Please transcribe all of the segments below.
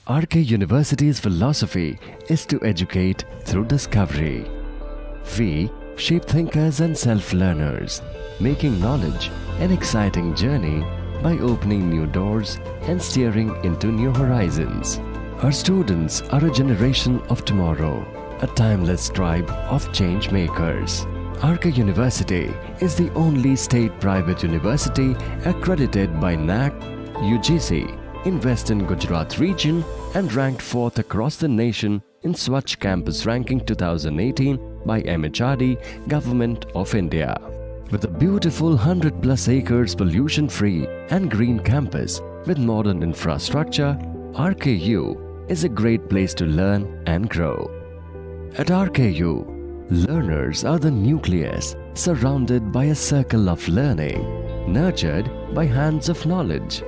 RK University's philosophy is to educate through discovery. We shape thinkers and self-learners, making knowledge an exciting journey by opening new doors and steering into new horizons. Our students are a generation of tomorrow, a timeless tribe of change makers. RK University is the only state private university accredited by NAC, UGC in Western Gujarat region and ranked 4th across the nation in Swachh Campus Ranking 2018 by MHRD, Government of India. With a beautiful 100 plus acres pollution-free and green campus with modern infrastructure, RKU is a great place to learn and grow. At RKU, learners are the nucleus surrounded by a circle of learning, nurtured by hands of knowledge.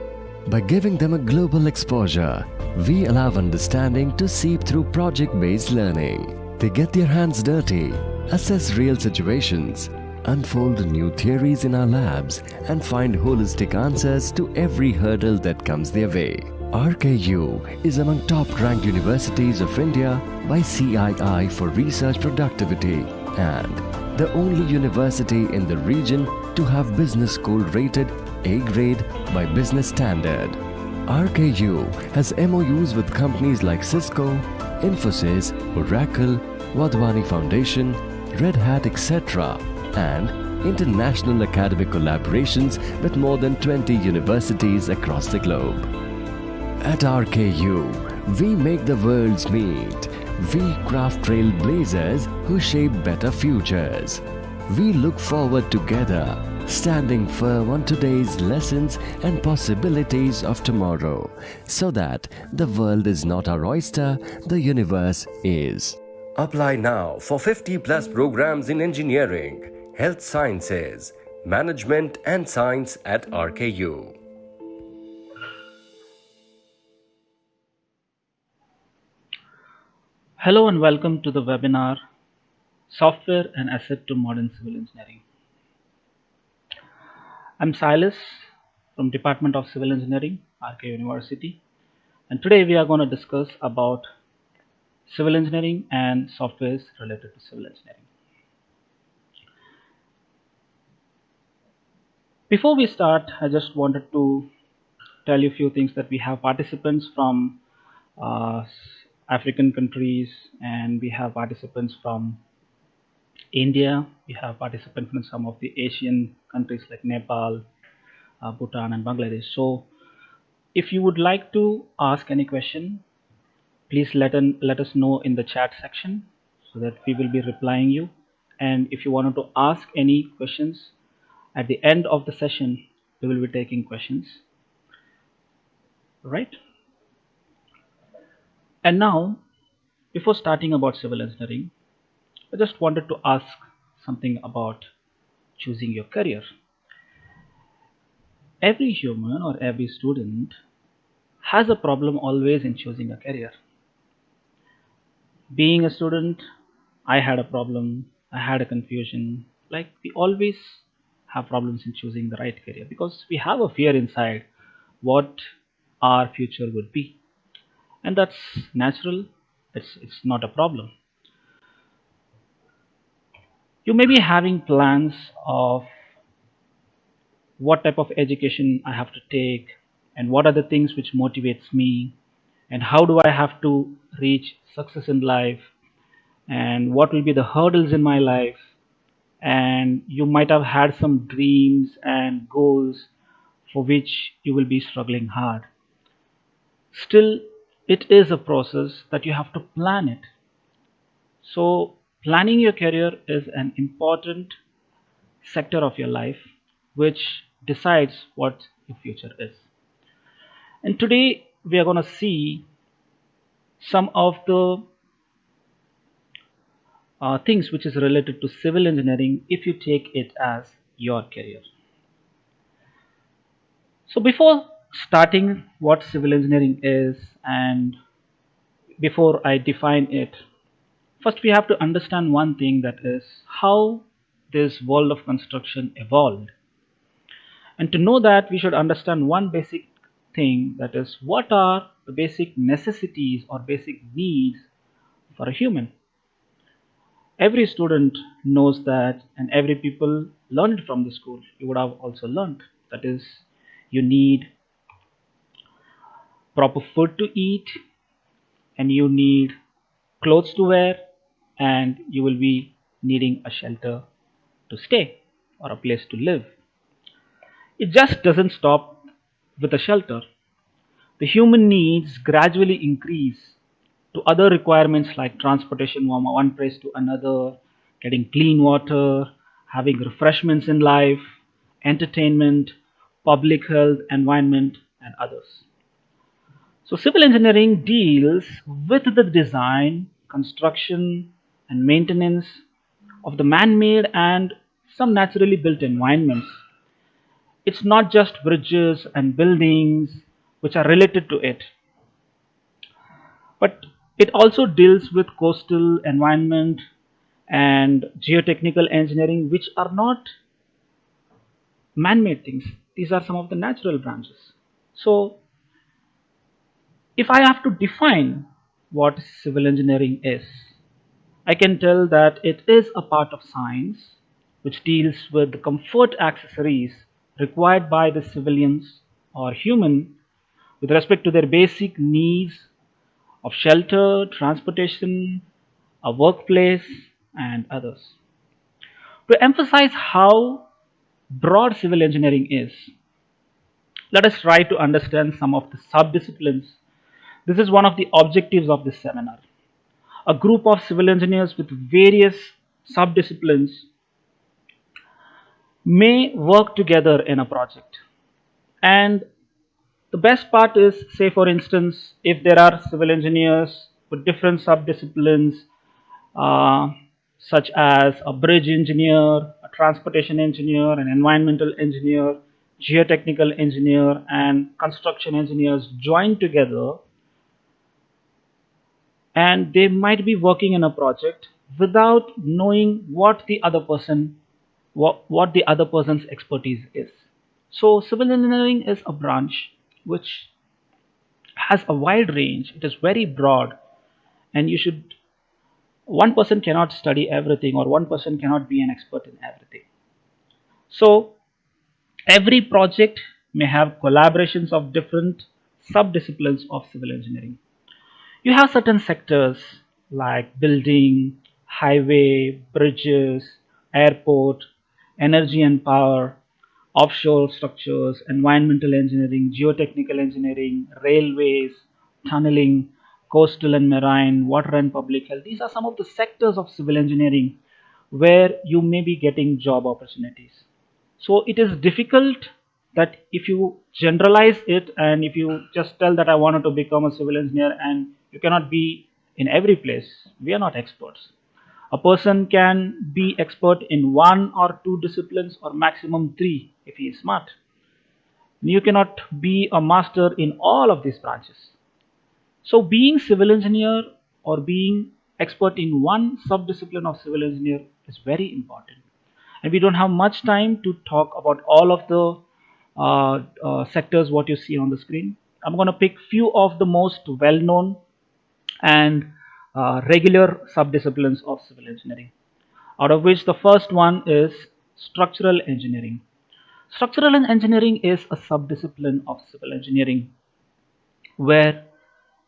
By giving them a global exposure, we allow understanding to seep through project-based learning. They get their hands dirty, assess real situations, unfold new theories in our labs, and find holistic answers to every hurdle that comes their way. RKU is among top-ranked universities of India by CII for research productivity and the only university in the region to have business school rated A grade by Business Standard. RKU has MOUs with companies like Cisco, Infosys, Oracle, Wadhwani Foundation, Red Hat, etc. and international academic collaborations with more than 20 universities across the globe. At RKU, we make the worlds meet. We craft trailblazers who shape better futures. We look forward together, standing firm on today's lessons and possibilities of tomorrow, so that the world is not our oyster, the universe is. Apply now for 50 plus programs in engineering, health sciences, management and science at RKU. Hello and welcome to the webinar Software and Asset to Modern Civil Engineering. I'm Silas from Department of Civil Engineering, RK University, and today we are going to discuss about civil engineering and softwares related to civil engineering. Before we start, I just wanted to tell you a few things that we have participants from African countries, and we have participants from India, we have participants from some of the Asian countries like Nepal, Bhutan and Bangladesh. So if you would like to ask any question, please let us know in the chat section so that we will be replying you. And if you wanted to ask any questions at the end of the session, we will be taking questions. Right? And now, before starting about civil engineering, I just wanted to ask something about choosing your career. Every human or every student has a problem always in choosing a career. Being a student, I had a problem, I had a confusion. Like, we always have problems in choosing the right career because we have a fear inside what our future would be. And that's natural, it's not a problem. You may be having plans of what type of education I have to take and what are the things which motivates me and how do I have to reach success in life and what will be the hurdles in my life, and you might have had some dreams and goals for which you will be struggling hard. Still, it is a process that you have to plan it. So planning your career is an important sector of your life which decides what your future is. And today we are going to see some of the things which is related to civil engineering if you take it as your career. So before starting what civil engineering is and before I define it, first we have to understand one thing, that is how this world of construction evolved. And to know that, we should understand one basic thing, that is what are the basic necessities or basic needs for a human. Every student knows that, and every people learn it from the school. You would have also learned that is, you need proper food to eat, and you need clothes to wear, and you will be needing a shelter to stay or a place to live. It just doesn't stop with a shelter. The human needs gradually increase to other requirements like transportation from one place to another, getting clean water, having refreshments in life, entertainment, public health, environment, and others. So, civil engineering deals with the design, construction, and maintenance of the man made and some naturally built environments. It's not just bridges and buildings which are related to it, but it also deals with coastal environment and geotechnical engineering, which are not man made things. These are some of the natural branches. So, if I have to define what civil engineering is, I can tell that it is a part of science which deals with the comfort accessories required by the civilians or human with respect to their basic needs of shelter, transportation, a workplace, and others. To emphasize how broad civil engineering is, let us try to understand some of the subdisciplines. This is one of the objectives of this seminar. A group of civil engineers with various subdisciplines may work together in a project. And the best part is, say for instance, if there are civil engineers with different subdisciplines, uh, such as a bridge engineer, a transportation engineer, an environmental engineer, geotechnical engineer, and construction engineers join together, and they might be working in a project without knowing what the other person's expertise is. So civil engineering is a branch which has a wide range. It is very broad, and you should one person cannot study everything, or one person cannot be an expert in everything. So every project may have collaborations of different subdisciplines of civil engineering. You have certain sectors like building, highway, bridges, airport, energy and power, offshore structures, environmental engineering, geotechnical engineering, railways, tunneling, coastal and marine, water and public health. These are some of the sectors of civil engineering where you may be getting job opportunities. So it is difficult that if you generalize it, and if you just tell that I wanted to become a civil engineer, and you cannot be in every place. We are not experts. A person can be expert in one or two disciplines, or maximum three if he is smart. You cannot be a master in all of these branches. So being civil engineer or being expert in one subdiscipline of civil engineer is very important. And we don't have much time to talk about all of the sectors what you see on the screen. I'm going to pick few of the most well-known and regular subdisciplines of civil engineering, out of which the first one is structural engineering. Structural engineering is a subdiscipline of civil engineering where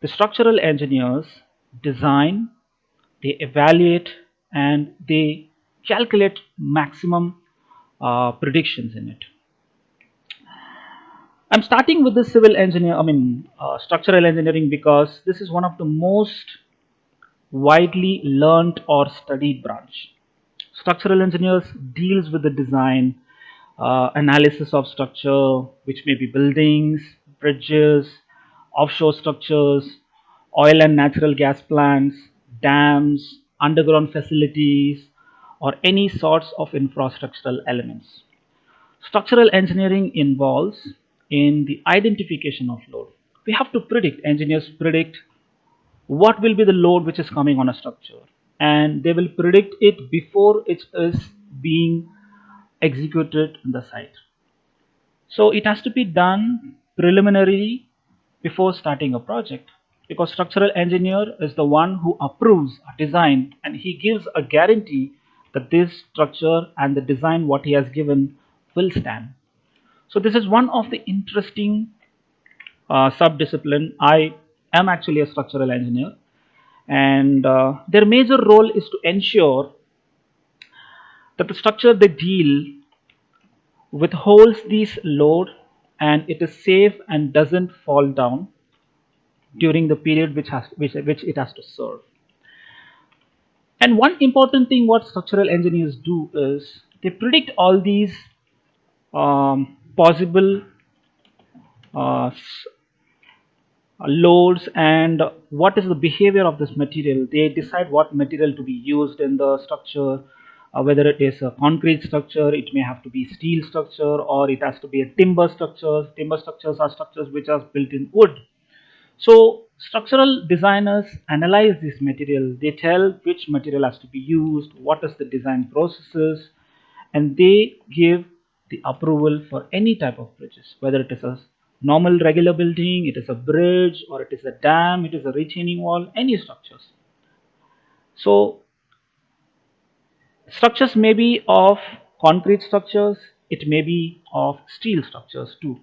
the structural engineers design, they evaluate, and they calculate maximum predictions in it. I'm starting with the structural engineering, because this is one of the most widely learned or studied branch. Structural engineers deals with the design, analysis of structure, which may be buildings, bridges, offshore structures, oil and natural gas plants, dams, underground facilities, or any sorts of infrastructural elements. Structural engineering involves in the identification of load. We have to predict, engineers predict what will be the load which is coming on a structure, and they will predict it before it is being executed on the site. So it has to be done preliminarily, before starting a project, because structural engineer is the one who approves a design and he gives a guarantee that this structure and the design what he has given will stand. So this is one of the interesting sub-discipline. I am actually a structural engineer, and their major role is to ensure that the structure they deal withholds this load and it is safe and doesn't fall down during the period which it has to serve. And one important thing what structural engineers do is they predict all these possible uh, loads and what is the behavior of this material. They decide what material to be used in the structure, whether it is a concrete structure, it may have to be steel structure, or it has to be a timber structure. Timber structures are structures which are built in wood. So structural designers analyze this material. They tell which material has to be used, what is the design processes, and they give the approval for any type of bridges, whether it is a normal regular building, it is a bridge, or it is a dam, it is a retaining wall, any structures. So structures may be of concrete structures, it may be of steel structures too.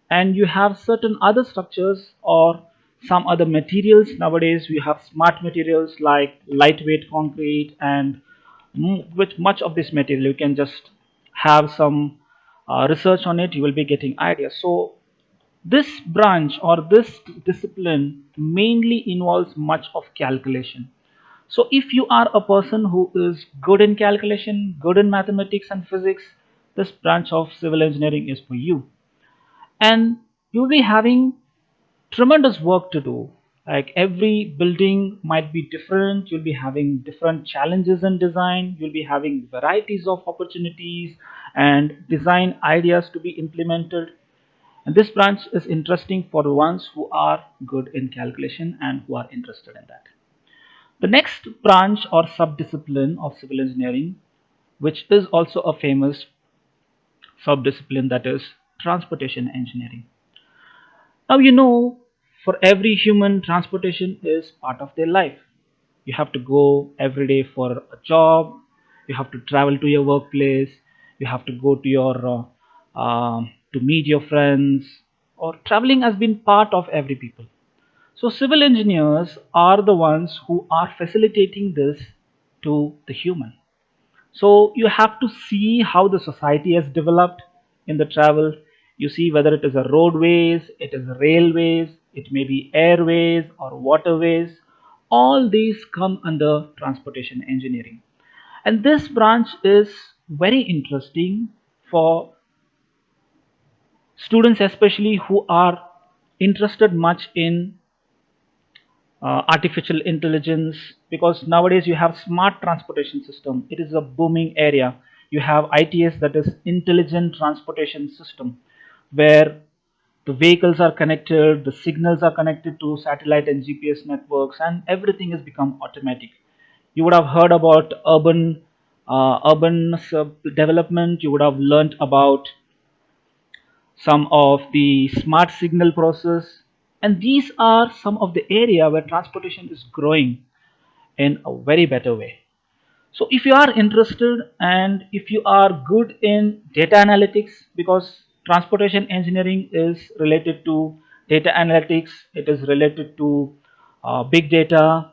And you have certain other structures or some other materials. Nowadays we have smart materials like lightweight concrete, and with much of this material you can just have some research on it, you will be getting ideas. So this branch or this discipline mainly involves much of calculation. So if you are a person who is good in calculation, good in mathematics and physics, this branch of civil engineering is for you. And you'll be having tremendous work to do. Like every building might be different, you'll be having different challenges in design, you'll be having varieties of opportunities and design ideas to be implemented. And this branch is interesting for the ones who are good in calculation and who are interested in that. The next branch or sub-discipline of civil engineering, which is also a famous sub-discipline, that is transportation engineering. Now you know, for every human, transportation is part of their life. You have to go every day for a job, you have to travel to your workplace, you have to go to your to meet your friends, or traveling has been part of every people. So civil engineers are the ones who are facilitating this to the human. So you have to see how the society has developed in the travel. You see whether it is a roadways, it is railways, it may be airways or waterways. All these come under transportation engineering. And this branch is very interesting for students, especially who are interested much in artificial intelligence, because nowadays you have smart transportation system. It is a booming area. You have ITS, that is intelligent transportation system, where the vehicles are connected, the signals are connected to satellite and GPS networks, and everything has become automatic. You would have heard about urban development. You would have learnt about some of the smart signal process, and these are some of the area where transportation is growing in a very better way. So if you are interested and if you are good in data analytics, because transportation engineering is related to data analytics, it is related to big data,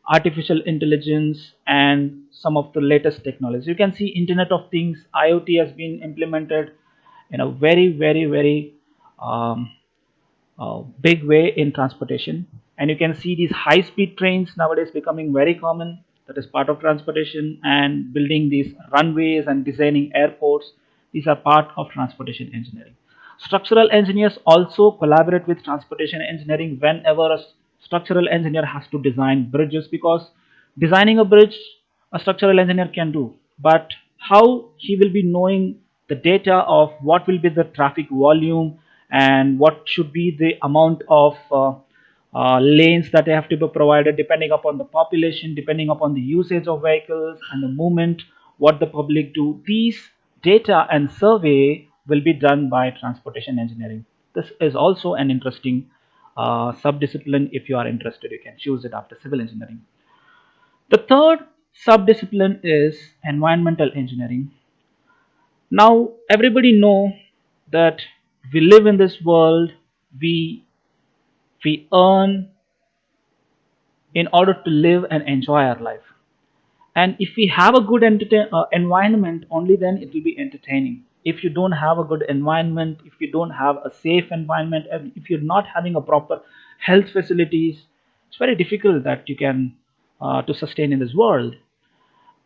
artificial intelligence, and some of the latest technologies. You can see Internet of Things, IoT has been implemented in a very um, big way in transportation. And you can see these high speed trains nowadays becoming very common. That is part of transportation, and building these runways and designing airports, these are part of transportation engineering. Structural engineers also collaborate with transportation engineering whenever a structural engineer has to design bridges, because designing a bridge a structural engineer can do, but how he will be knowing the data of what will be the traffic volume and what should be the amount of lanes that have to be provided depending upon the population, depending upon the usage of vehicles and the movement, what the public do. These data and survey will be done by transportation engineering. This is also an interesting subdiscipline. If you are interested, you can choose it after civil engineering. The third subdiscipline is environmental engineering. Now, everybody know that we live in this world, we we earn in order to live and enjoy our life. And if we have a good environment, only then it will be entertaining. If you don't have a good environment, if you don't have a safe environment, and if you're not having a proper health facilities, it's very difficult that you can to sustain in this world.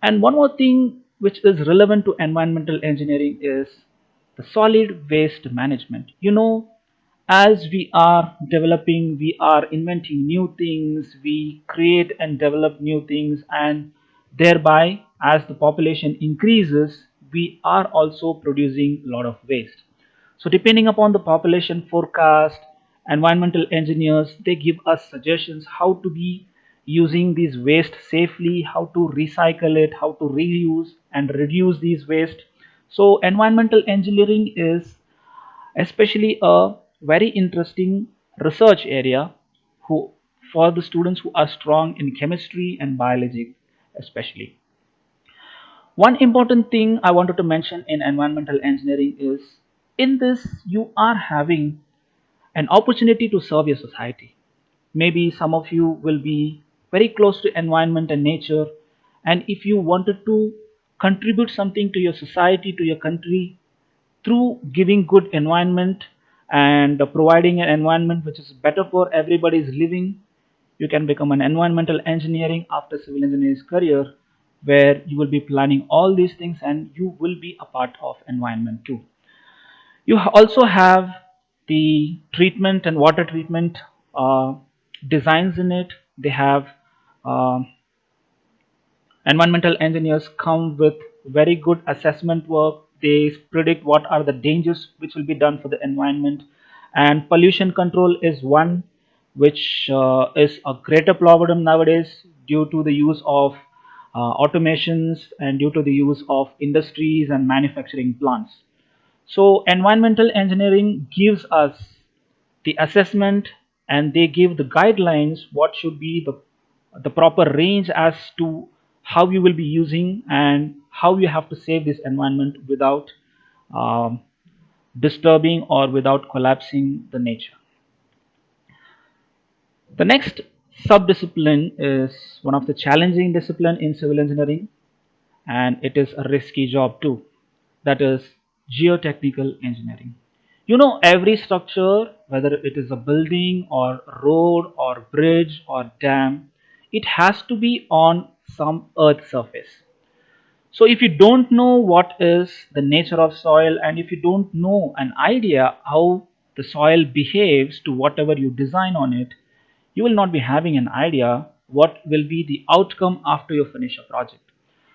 And one more thing which is relevant to environmental engineering is the solid waste management. As we are developing, we are inventing new things, we create and develop new things, and thereby, as the population increases, we are also producing a lot of waste. So, depending upon the population forecast, environmental engineers they give us suggestions how to be using these waste safely, how to recycle it, how to reuse and reduce these waste. So, environmental engineering is especially a very interesting research area who for the students who are strong in chemistry and biology especially. One important thing I wanted to mention in environmental engineering is in this you are having an opportunity to serve your society. Maybe some of you will be very close to environment and nature, and if you wanted to contribute something to your society, to your country, through giving good environment and providing an environment which is better for everybody's living, you can become an environmental engineering after civil engineering career, where you will be planning all these things and you will be a part of environment too. You also have the treatment and water treatment designs in it. They have uh, environmental engineers come with very good assessment work. They predict what are the dangers which will be done for the environment, and pollution control is one which is a greater problem nowadays due to the use of automations and due to the use of industries and manufacturing plants. So environmental engineering gives us the assessment, and they give the guidelines what should be the proper range as to how you will be using and how you have to save this environment without um, disturbing or without collapsing the nature. The next subdiscipline is one of the challenging discipline in civil engineering, and it is a risky job too. That is geotechnical engineering. Every structure, whether it is a building or road or bridge or dam, it has to be on some earth surface. So if you don't know what is the nature of soil, and if you don't know an idea how the soil behaves to whatever you design on it, you will not be having an idea what will be the outcome after you finish a project.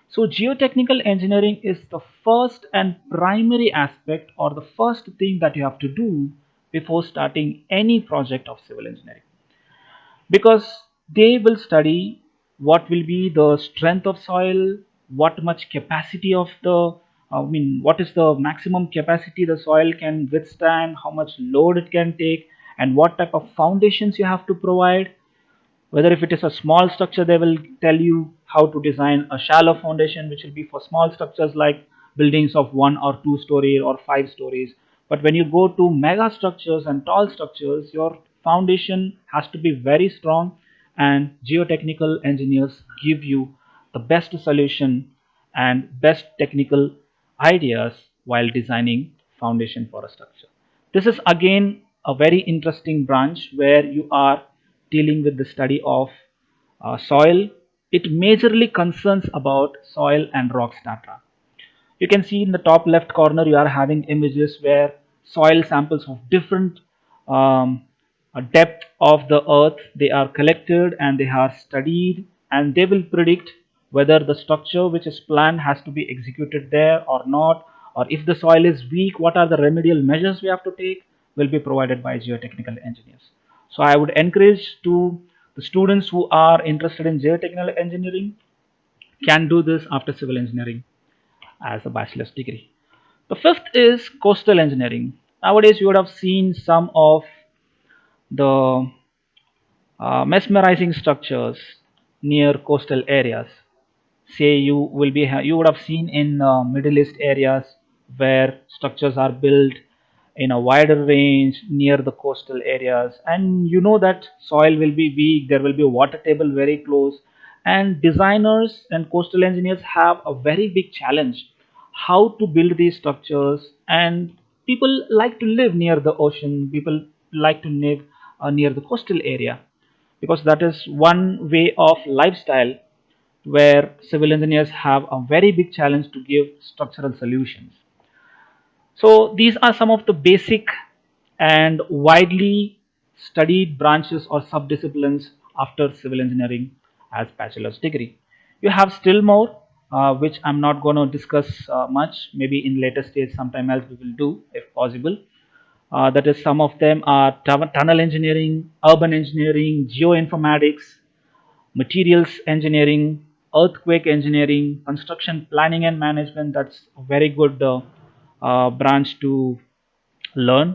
So geotechnical engineering is the first and primary aspect, or the first thing that you have to do before starting any project of civil engineering, because they will study what will be the strength of soil, what much capacity of the what is the maximum capacity the soil can withstand, how much load it can take, and what type of foundations you have to provide. Whether if it is a small structure, they will tell you how to design a shallow foundation, which will be for small structures like buildings of 1 or 2 story or 5 stories. But when you go to mega structures and tall structures, your foundation has to be very strong, and geotechnical engineers give you the best solution and best technical ideas while designing foundation for a structure. This is again a very interesting branch where you are dealing with the study of soil. It majorly concerns about soil and rock strata. You can see in the top left corner you are having images where soil samples of different um, depth of the earth they are collected and they are studied, and they will predict whether the structure which is planned has to be executed there or not, or if the soil is weak, what are the remedial measures we have to take, will be provided by geotechnical engineers. So I would encourage to the students who are interested in geotechnical engineering can do this after civil engineering as a bachelor's degree. The fifth is coastal engineering. Nowadays, you would have seen some of the mesmerizing structures near coastal areas. Say you would have seen in Middle East areas where structures are built in a wider range near the coastal areas, and you know that soil will be weak, there will be a water table very close, and designers and coastal engineers have a very big challenge how to build these structures. And people like to live near the ocean, people like to live near the coastal area, because that is one way of lifestyle where civil engineers have a very big challenge to give structural solutions. So these are some of the basic and widely studied branches or subdisciplines after civil engineering as bachelor's degree. You have still more, which I'm not going to discuss much. Maybe in later stage, sometime else we will do if possible. That is, some of them are tunnel engineering, urban engineering, geoinformatics, materials engineering, earthquake engineering, construction planning and management. That's a very good branch to learn,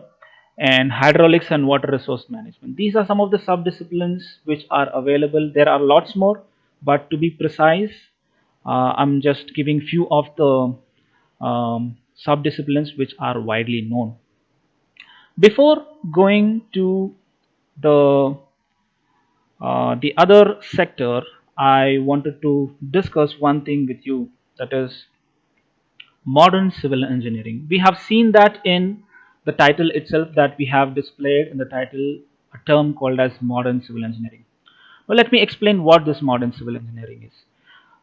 and hydraulics and water resource management. These are some of the subdisciplines which are available. There are lots more, but to be precise, I'm just giving few of the subdisciplines which are widely known. Before going to the other sector, I wanted to discuss one thing with you, that is modern civil engineering. We have seen that in the title itself, that we have displayed in the title a term called as modern civil engineering. Well, let me explain what this modern civil engineering is.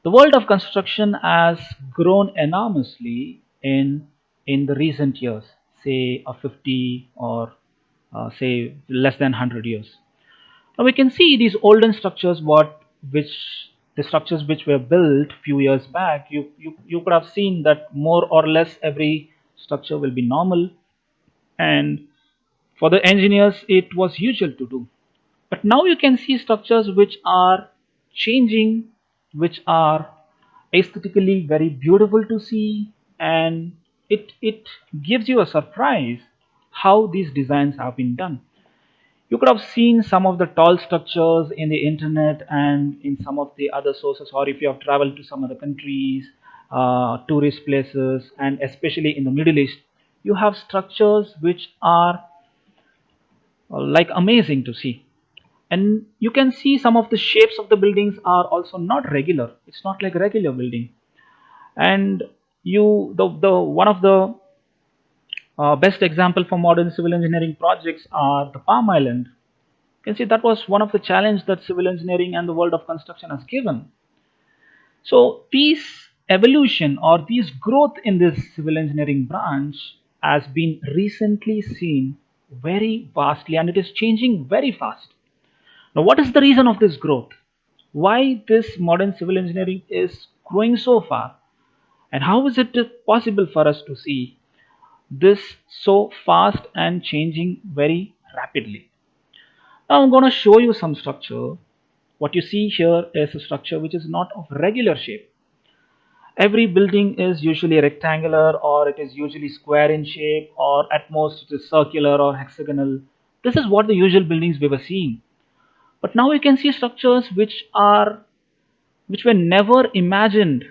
The world of construction has grown enormously in the recent years, say a 50 or say less than 100 years. Now we can see these olden structures, which the structures which were built few years back. You could have seen that more or less every structure will be normal, and for the engineers it was usual to do. But now you can see structures which are changing, which are aesthetically very beautiful to see, and it gives you a surprise how these designs have been done. You could have seen some of the tall structures in the internet and in some of the other sources, or if you have traveled to some other countries, tourist places, and especially in the Middle East, you have structures which are like amazing to see. And you can see some of the shapes of the buildings are also not regular. It's not like a regular building. And the one of the best example for modern civil engineering projects are the Palm Island. You can see that was one of the challenge that civil engineering and the world of construction has given. So these evolution or these growth in this civil engineering branch has been recently seen very vastly, and it is changing very fast. Now, what is the reason of this growth? Why this modern civil engineering is growing so far? And how is it possible for us to see this so fast and changing very rapidly? Now I'm going to show you some structure. What you see here is a structure which is not of regular shape. Every building is usually rectangular, or it is usually square in shape, or at most it is circular or hexagonal. This is what the usual buildings we were seeing. But now you can see structures which were never imagined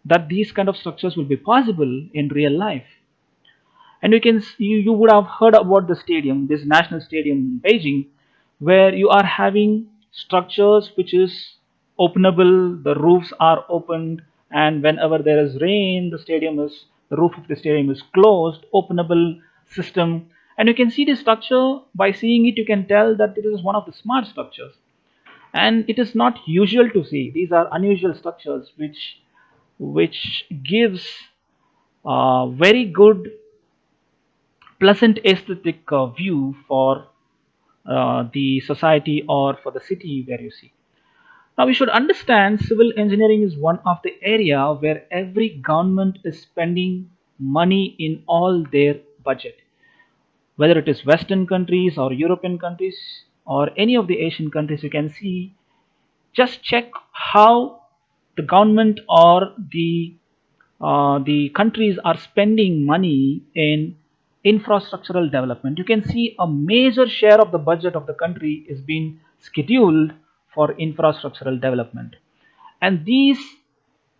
that these kind of structures will be possible in real life. And you would have heard about the stadium, this national stadium in Beijing, where you are having structures which is openable. The roofs are opened, and whenever there is rain, the roof of the stadium is closed, openable system. And you can see the structure. By seeing it, you can tell that it is one of the smart structures, and it is not usual to see. These are unusual structures which gives very good pleasant aesthetic view for the society or for the city where you see. Now we should understand civil engineering is one of the area where every government is spending money in all their budget. Whether it is Western countries or European countries or any of the Asian countries, you can see, just check how the government or the countries are spending money in infrastructural development. You can see a major share of the budget of the country is being scheduled for infrastructural development, and these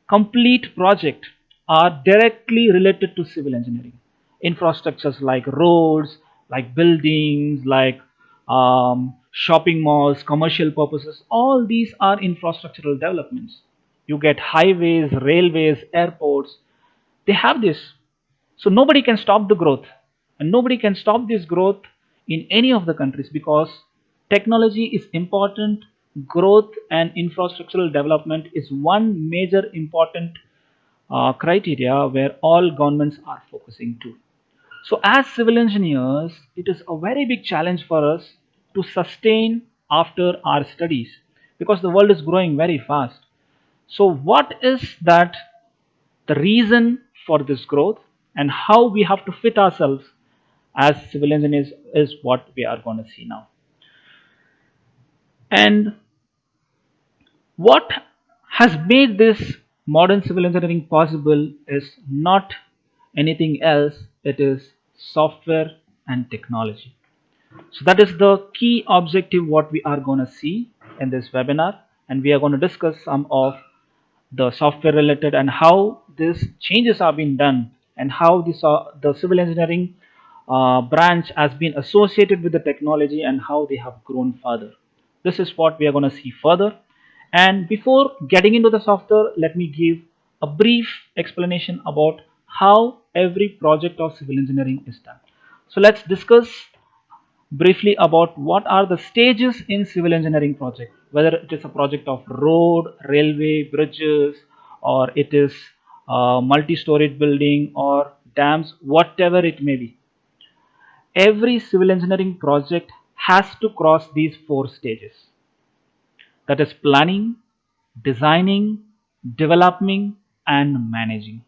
complete projects are directly related to civil engineering. Infrastructures like roads, like buildings, like shopping malls, commercial purposes, all these are infrastructural developments. You get highways, railways, airports, they have this. So nobody can stop the growth, and nobody can stop this growth in any of the countries, because technology is important. Growth and infrastructural development is one major important criteria where all governments are focusing to. So as civil engineers, it is a very big challenge for us to sustain after our studies, because the world is growing very fast. So what is that the reason for this growth, and how we have to fit ourselves as civil engineers is what we are going to see now. And what has made this modern civil engineering possible is not anything else, it is software and technology. So that is the key objective what we are going to see in this webinar, and we are going to discuss some of the software related and how these changes are being done, and how the civil engineering branch has been associated with the technology and how they have grown further. This is what we are going to see further. And before getting into the software, let me give a brief explanation about how every project of civil engineering is done. So let's discuss briefly about what are the stages in civil engineering project, whether it is a project of road, railway, bridges, or it is a multi-storied building or dams, whatever it may be. Every civil engineering project has to cross these 4 stages, that is planning, designing, developing, and managing.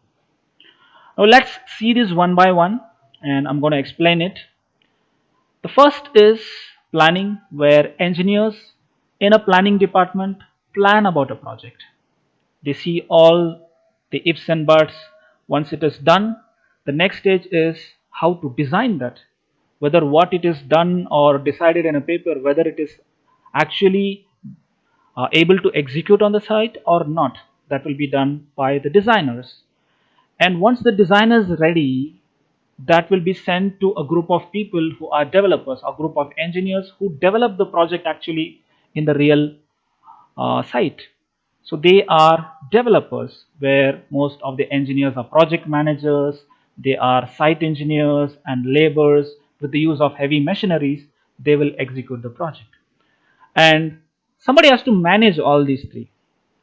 Now let's see this one by one, and I'm going to explain it. The first is planning, where engineers in a planning department plan about a project. They see all the ifs and buts. Once it is done, the next stage is how to design that, whether what it is done or decided in a paper, whether it is actually able to execute on the site or not. That will be done by the designers. And once the design is ready, that will be sent to a group of people who are developers, a group of engineers who develop the project actually in the real site. So they are developers, where most of the engineers are project managers, they are site engineers and laborers. With the use of heavy machineries, they will execute the project. And somebody has to manage all these 3.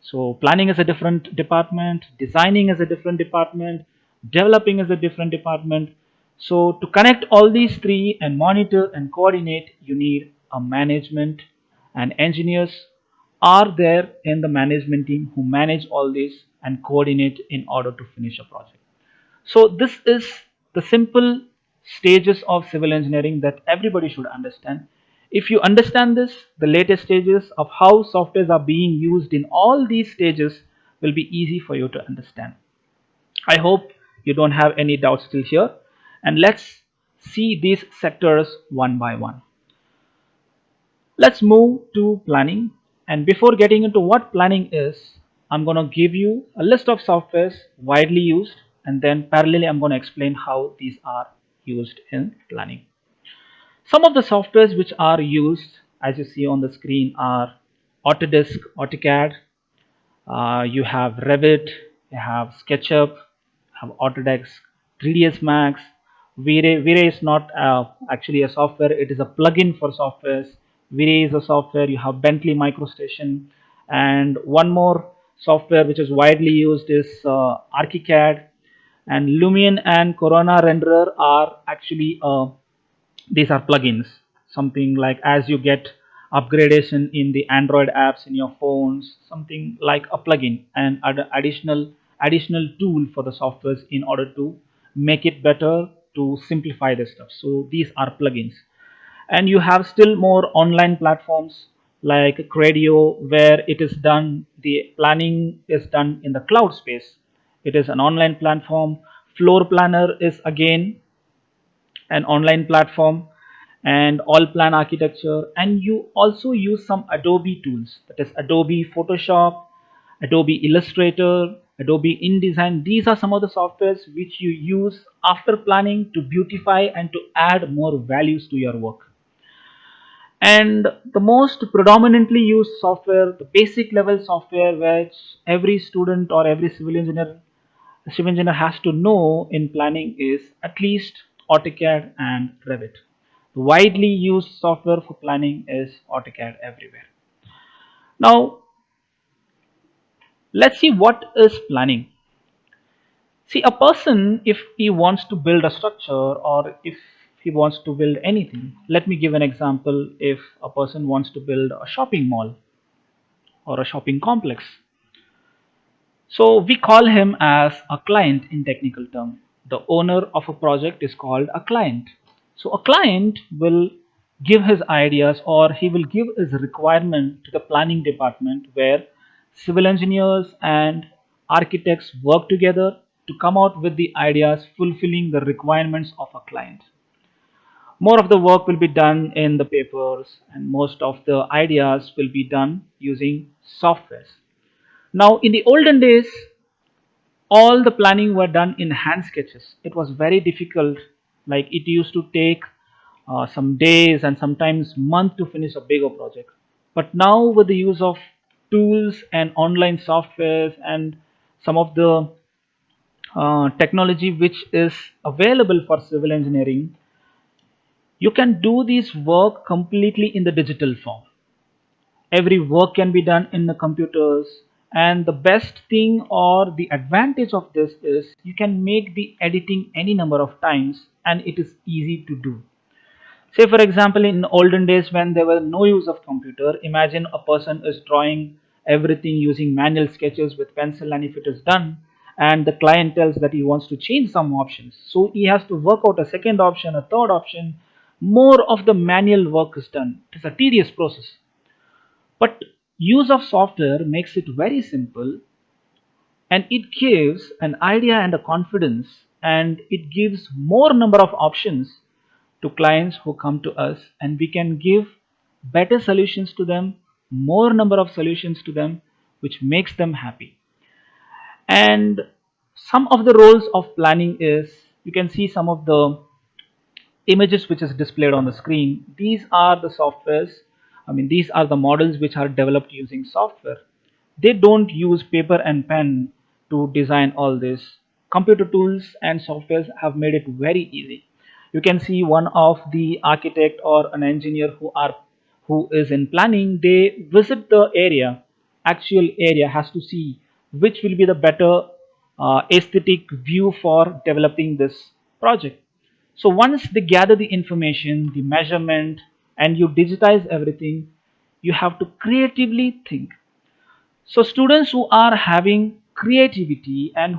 So planning is a different department, designing is a different department, developing is a different department. So to connect all these 3 and monitor and coordinate, you need a management, and engineers are there in the management team who manage all this and coordinate in order to finish a project. So this is the simple stages of civil engineering that everybody should understand. If you understand this, the latest stages of how softwares are being used in all these stages will be easy for you to understand. I hope you don't have any doubts till here, and let's see these sectors one by one. Let's move to planning, and before getting into what planning is, I'm going to give you a list of softwares widely used, and then parallelly I'm going to explain how these are used in planning. Some of the softwares which are used, as you see on the screen, are Autodesk, AutoCAD, you have Revit, you have SketchUp, you have Autodesk 3ds Max. V-Ray is not actually a software, it is a plugin for softwares. V-Ray is a software. You have Bentley MicroStation, and one more software which is widely used is ArchiCAD, and Lumion and Corona Renderer are actually these are plugins, something like as you get upgradation in the Android apps in your phones, something like a plugin and additional tool for the softwares in order to make it better, to simplify the stuff. So these are plugins. And you have still more online platforms like Cradio, where it is done, the planning is done in the cloud space. It is an online platform. Floor Planner is again an online platform, and all plan architecture. And you also use some Adobe tools, that is Adobe Photoshop, Adobe Illustrator, Adobe InDesign. These are some of the softwares which you use after planning to beautify and to add more values to your work. And the most predominantly used software, the basic level software which every student or every civil engineer has to know in planning is at least AutoCAD and Revit. The widely used software for planning is AutoCAD everywhere. Now, let's see what is planning. See, a person, if he wants to build a structure or if he wants to build anything, let me give an example. If a person wants to build a shopping mall or a shopping complex, so we call him as a client in technical term. The owner of a project is called a client. So a client will give his ideas or he will give his requirement to the planning department, where civil engineers and architects work together to come out with the ideas fulfilling the requirements of a client. More of the work will be done in the papers and most of the ideas will be done using softwares. Now, in the olden days, all the planning were done in hand sketches. It was very difficult. Like, it used to take some days and sometimes months to finish a bigger project. But now, with the use of tools and online softwares and some of the technology which is available for civil engineering, you can do this work completely in the digital form. Every work can be done in the computers, and the best thing or the advantage of this is you can make the editing any number of times and it is easy to do. Say for example, in olden days when there were no use of computer, imagine a person is drawing everything using manual sketches with pencil, and if it is done and the client tells that he wants to change some options, so he has to work out a second option, a third option. More of the manual work is done. It is a tedious process. But use of software makes it very simple, and it gives an idea and a confidence, and it gives more number of options to clients who come to us, and we can give better solutions to them, more number of solutions to them, which makes them happy. And some of the roles of planning is, you can see some of the images which is displayed on the screen. These are the softwares, these are the models which are developed using software. They don't use paper and pen to design all this. Computer tools and softwares have made it very easy. You can see one of the architect or an engineer who is in planning, they visit the area, actual area, has to see which will be the better aesthetic view for developing this project. So once they gather the information, the measurement, and you digitize everything, you have to creatively think. So students who are having creativity and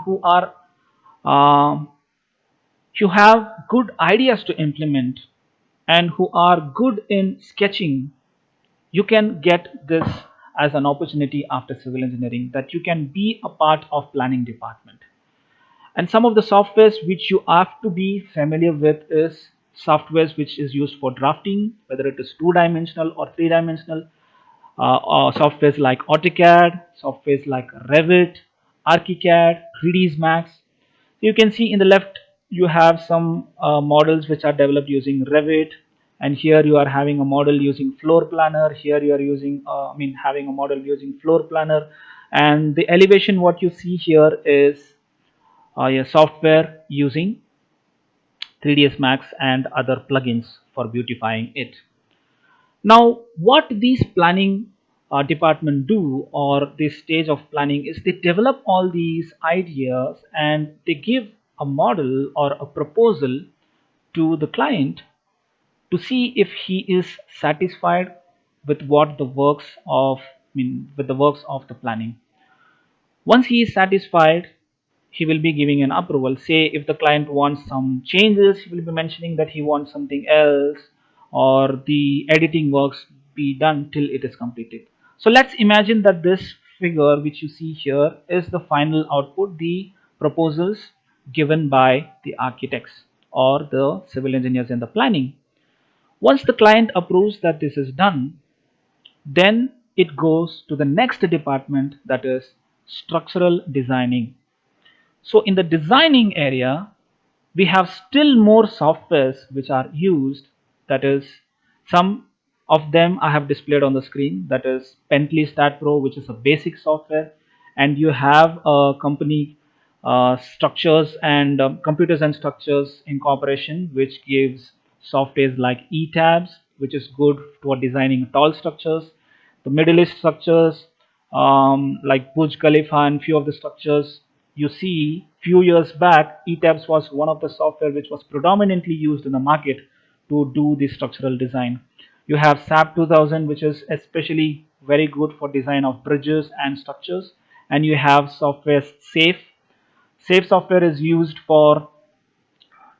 um, who have good ideas to implement and who are good in sketching, you can get this as an opportunity after civil engineering, that you can be a part of planning department. And some of the softwares which you have to be familiar with is softwares which is used for drafting, whether it is two-dimensional or three-dimensional, softwares like AutoCAD, softwares like Revit, ArchiCAD, 3ds Max. You can see in the left you have some models which are developed using Revit, and here you are having a model using floor planner. Here you are using having a model using floor planner, and the elevation what you see here is a software using 3ds Max and other plugins for beautifying it. Now, what these planning department do, or this stage of planning, is they develop all these ideas and they give a model or a proposal to the client to see if he is satisfied with what the works of with the works of the planning. Once he is satisfied, he will be giving an approval. Say if the client wants some changes, he will be mentioning that he wants something else, or the editing works be done till it is completed. So let's imagine that this figure which you see here is the final output, the proposals given by the architects. or the civil engineers in the planning. Once the client approves that this is done, then it goes to the next department, that is structural designing. So in the designing area, we have still more softwares which are used. That is, some of them I have displayed on the screen. That is Bentley Stat Pro, which is a basic software, and you have a company, structures and computers and structures incorporation, which gives softwares like ETABS, which is good for designing tall structures. The Middle East structures, like Burj Khalifa and few of the structures you see. Few years back, ETABS was one of the software which was predominantly used in the market to do the structural design. You have SAP 2000, which is especially very good for design of bridges and structures, and you have software SAFE. SAFE software is used for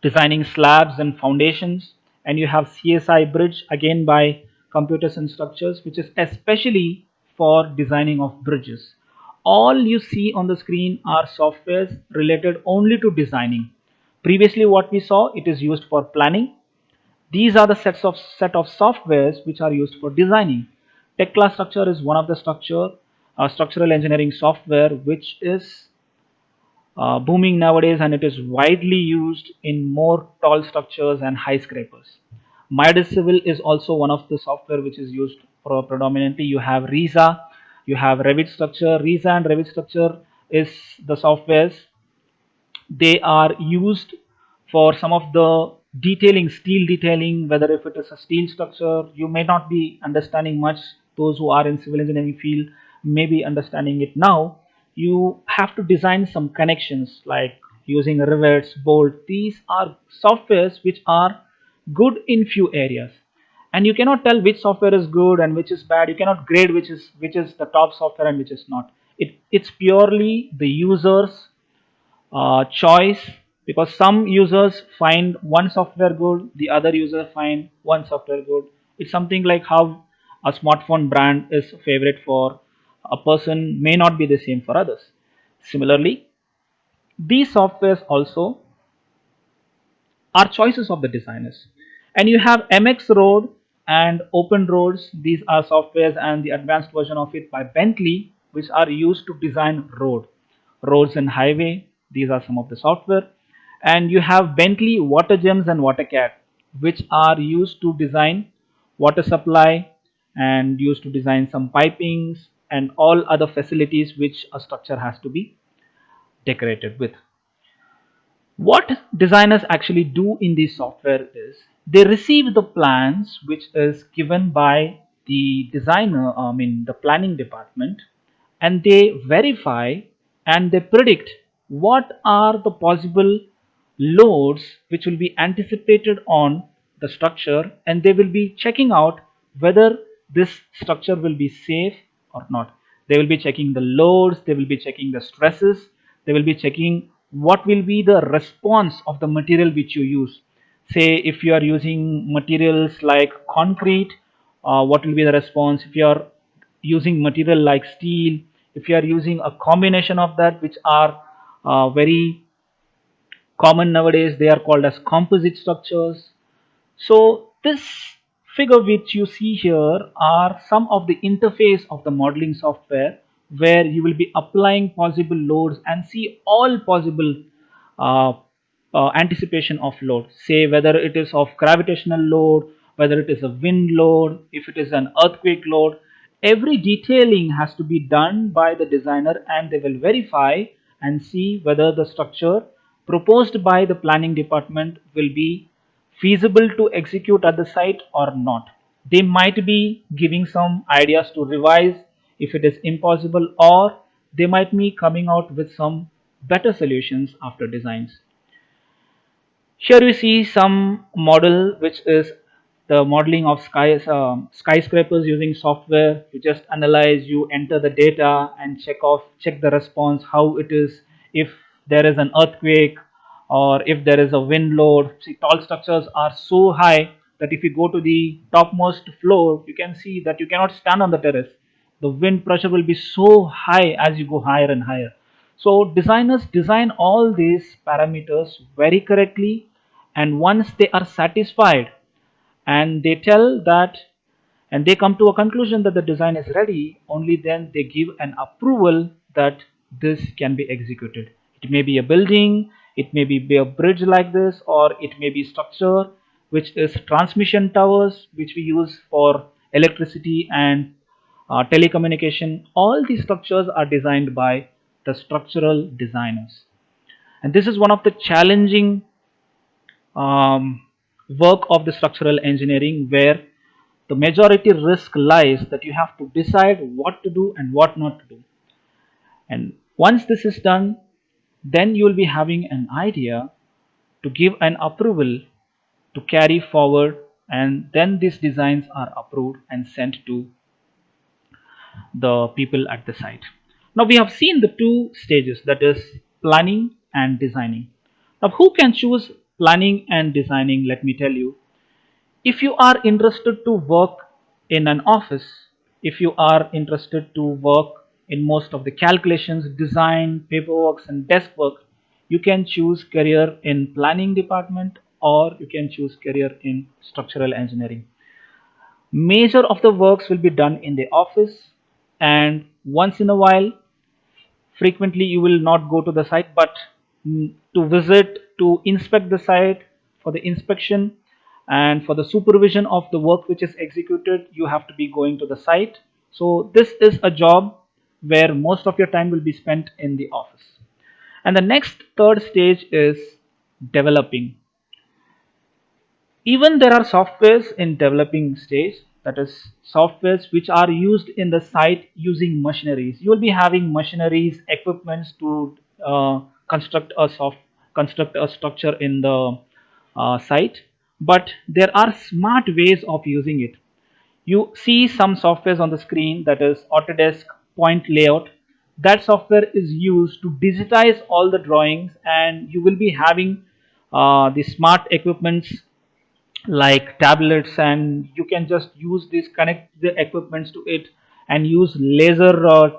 designing slabs and foundations, and you have CSI Bridge, again by Computers and Structures, which is especially for designing of bridges. All you see on the screen are softwares related only to designing. Previously what we saw, it is used for planning. These are the set of softwares which are used for designing. Tech Class Structure is one of the structural engineering software which is booming nowadays, and it is widely used in more tall structures and high scrapers. Civil is also one of the software which is used for predominantly. You have RISA, you have Revit Structure. RISA and Revit Structure is the softwares. They are used for some of the detailing, steel detailing, whether if it is a steel structure. You may not be understanding much. Those who are in civil engineering field may be understanding it now. You have to design some connections like using rivets, bolt. These are softwares which are good in few areas, and you cannot tell which software is good and which is bad. You cannot grade which is the top software and which is not. It's purely the users choice, because some users find one software good, the other user find one software good. It's something like how a smartphone brand is favorite for a person may not be the same for others. Similarly, these softwares also are choices of the designers. And you have MX Road and Open Roads. These are softwares and the advanced version of it by Bentley, which are used to design roads and highway. These are some of the software. And you have Bentley Water Gems and WaterCat, which are used to design water supply and used to design some pipings and all other facilities which a structure has to be decorated with. What designers actually do in this software is they receive the plans which is given by the designer, the planning department, and they verify and they predict what are the possible loads which will be anticipated on the structure, and they will be checking out whether this structure will be safe or not. They will be checking the loads, they will be checking the stresses, they will be checking what will be the response of the material which you use. Say if you are using materials like concrete, what will be the response? If you are using material like steel, if you are using a combination of that, which are very common nowadays, they are called as composite structures. So this figure which you see here are some of the interface of the modeling software, where you will be applying possible loads and see all possible uh, anticipation of load. Say whether it is of gravitational load, whether it is a wind load, if it is an earthquake load. Every detailing has to be done by the designer, and they will verify and see whether the structure proposed by the planning department will be feasible to execute at the site or not. They might be giving some ideas to revise if it is impossible, or they might be coming out with some better solutions after designs. Here we see some model which is the modeling of skyscrapers using software. You just analyze, you enter the data and check the response, how it is, if there is an earthquake or if there is a wind load. See, tall structures are so high that if you go to the topmost floor, you can see that you cannot stand on the terrace. The wind pressure will be so high as you go higher and higher. So designers design all these parameters very correctly, and once they are satisfied and they tell that, and they come to a conclusion that the design is ready, only then they give an approval that this can be executed. It may be a building, it may be a bridge like this, or it may be structure which is transmission towers which we use for electricity and telecommunication. All these structures are designed by the structural designers, and this is one of the challenging um, work of the structural engineering, where the majority risk lies that you have to decide what to do and what not to do. And once this is done, then you will be having an idea to give an approval to carry forward, and then these designs are approved and sent to the people at the site. Now we have seen the two stages, that is planning and designing. Now who can choose planning and designing? Let me tell you. If you are interested to work in an office, if you are interested to work in most of the calculations, design, paperwork and desk work, you can choose career in planning department, or you can choose career in structural engineering. Major of the works will be done in the office, and once in a while, frequently you will not go to the site, but to visit, to inspect the site, for the inspection and for the supervision of the work which is executed, you have to be going to the site. So this is a job where most of your time will be spent in the office. And the next third stage is developing. Even there are softwares in developing stage, that is softwares which are used in the site using machineries. You will be having machineries, equipments to construct a structure in the site, but there are smart ways of using it. You see some softwares on the screen, that is Autodesk Point Layout. That software is used to digitize all the drawings, and you will be having the smart equipments like tablets, and you can just use this, connect the equipments to it, and use laser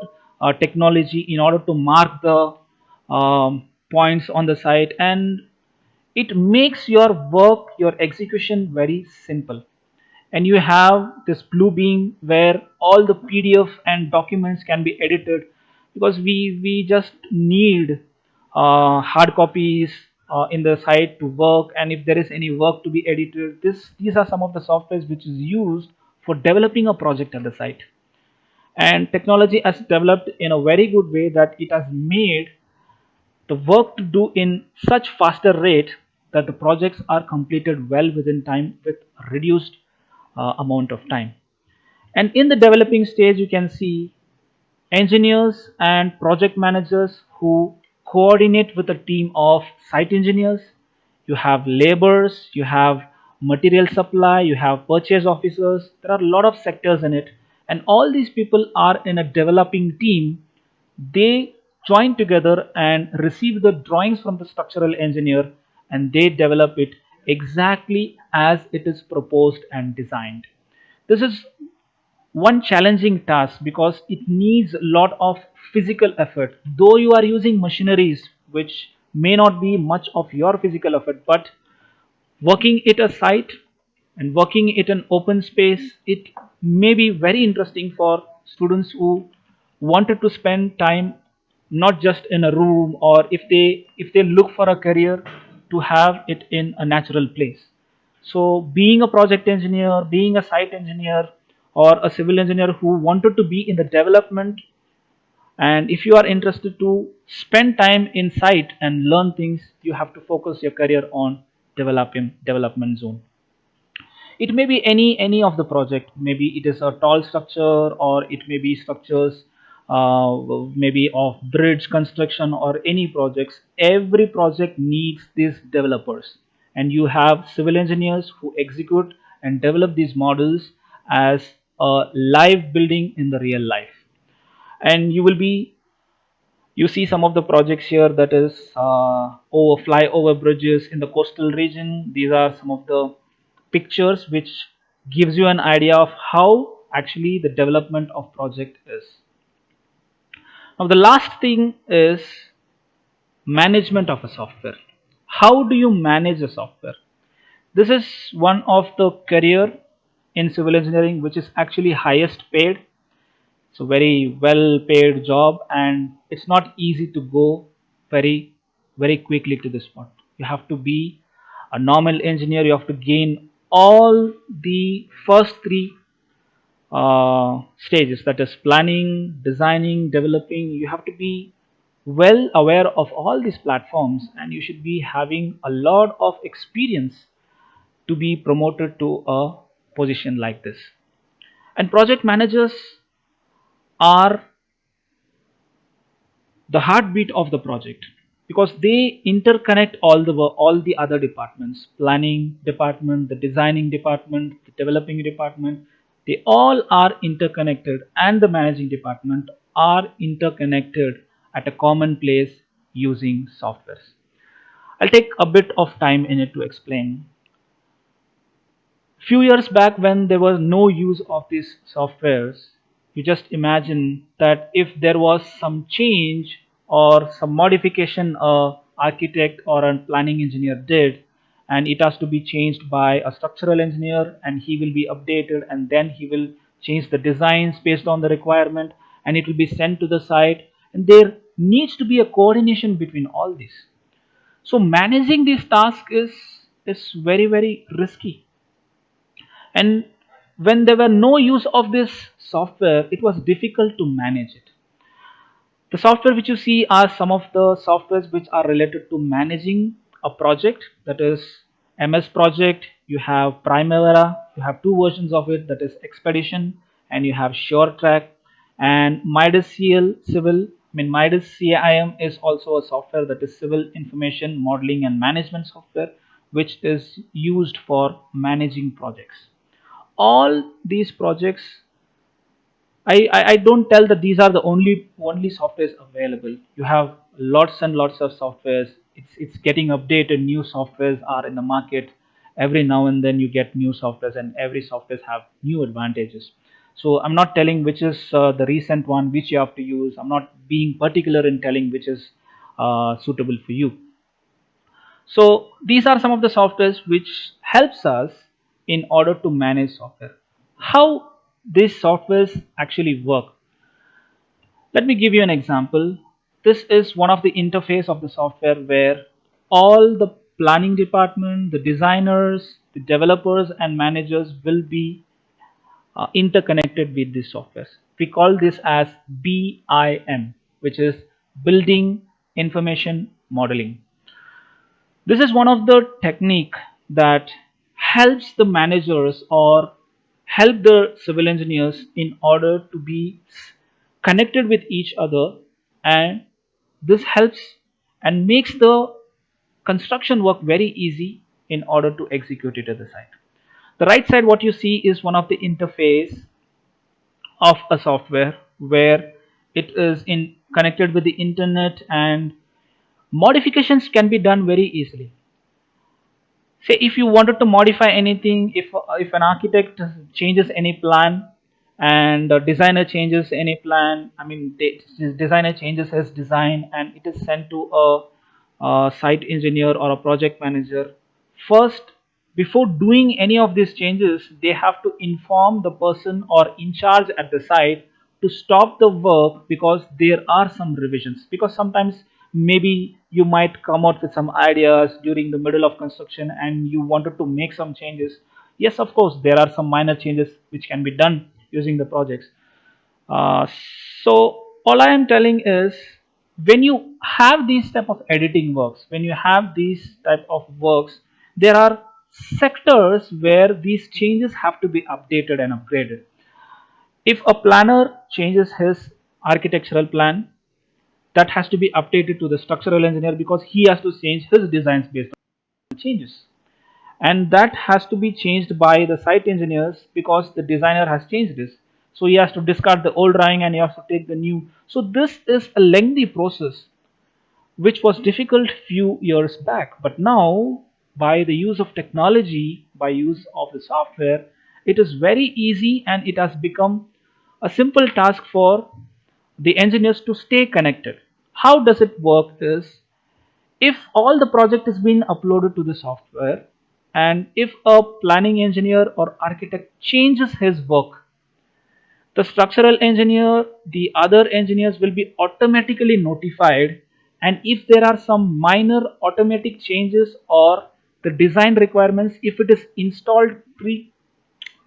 technology in order to mark the points on the site, and it makes your work, your execution very simple. And you have this blue beam where all the PDF and documents can be edited, because we just need hard copies in the site to work, and if there is any work to be edited, these are some of the softwares which is used for developing a project at the site. And technology has developed in a very good way that it has made the work to do in such faster rate that the projects are completed well within time with reduced amount of time. And in the developing stage, you can see engineers and project managers who coordinate with a team of site engineers. You have laborers, you have material supply, you have purchase officers. There are a lot of sectors in it, and all these people are in a developing team. They join together and receive the drawings from the structural engineer, and they develop it exactly as it is proposed and designed. This is one challenging task because it needs a lot of physical effort. Though you are using machineries which may not be much of your physical effort, but working at a site and working at an open space, it may be very interesting for students who wanted to spend time not just in a room, or if they look for a career, to have it in a natural place. So being a project engineer, being a site engineer, or a civil engineer who wanted to be in the development, and if you are interested to spend time in site and learn things, you have to focus your career on development zone. It may be any of the project. Maybe it is a tall structure, or it may be structures maybe of bridge construction, or any projects. Every project needs these developers, and you have civil engineers who execute and develop these models as a live building in the real life. And you see some of the projects here, that is over flyover bridges in the coastal region. These are some of the pictures which gives you an idea of how actually the development of project is. Now the last thing is management of a software. how do you manage a software? This is one of the career in civil engineering which is actually highest paid. It's a very well paid job, and it's not easy to go very quickly to this spot. You have to be a normal engineer, you have to gain all the first three stages, that is planning, designing, developing. You have to be well aware of all these platforms, and you should be having a lot of experience to be promoted to a position like this. And project managers are the heartbeat of the project because they interconnect all the other departments, planning department, the designing department, the developing department. They all are interconnected, and the managing department are interconnected at a common place using softwares. I'll take a bit of time in it to explain. Few years back, when there was no use of these softwares, you just imagine that if there was some change or some modification a architect or a planning engineer did, and it has to be changed by a structural engineer, and he will be updated, and then he will change the designs based on the requirement, and it will be sent to the site, and there needs to be a coordination between all these. So managing these tasks is very risky. And when there were no use of this software, it was difficult to manage it. The software which you see are some of the softwares which are related to managing a project, that is MS Project. You have Primavera, you have two versions of it, that is Expedition, and you have SureTrack. And Midas CL Civil, Midas CIM is also a software, that is Civil Information Modeling and Management software, which is used for managing projects. All these projects, I don't tell that these are the only softwares available. You have lots and lots of softwares. It's getting updated. New softwares are in the market. Every now and then you get new softwares, and every softwares have new advantages. So I'm not telling which is the recent one which you have to use. I'm not being particular in telling which is suitable for you. So these are some of the softwares which helps us in order to manage software. How these softwares actually work? Let me give you an example. This is one of the interface of the software where all the planning department, the designers, the developers and managers will be interconnected with these softwares. We call this as BIM, which is Building Information Modeling. This is one of the technique that helps the managers or help the civil engineers in order to be connected with each other, and this helps and makes the construction work very easy in order to execute it at the site. The right side what you see is one of the interface of a software where it is in connected with the internet, and modifications can be done very easily. Say if you wanted to modify anything, if an architect changes any plan and the designer changes any plan, the designer changes his design and it is sent to a site engineer or a project manager. First, before doing any of these changes, they have to inform the person or in charge at the site to stop the work because there are some revisions. Because sometimes maybe you might come out with some ideas during the middle of construction and you wanted to make some changes. Yes, of course, there are some minor changes which can be done using the projects. Uh, so all I am telling is, when you have these type of editing works, when you have these type of works, there are sectors where these changes have to be updated and upgraded. If a planner changes his architectural plan, that has to be updated to the structural engineer because he has to change his designs based on changes, and that has to be changed by the site engineers because the designer has changed this, so he has to discard the old drawing and he has to take the new. So this is a lengthy process which was difficult few years back, but now by the use of technology, by use of the software, it is very easy and it has become a simple task for the engineers to stay connected. How does it work is, If all the project is being uploaded to the software, and if a planning engineer or architect changes his work, the structural engineer, the other engineers will be automatically notified, and if there are some minor automatic changes or the design requirements, if it is installed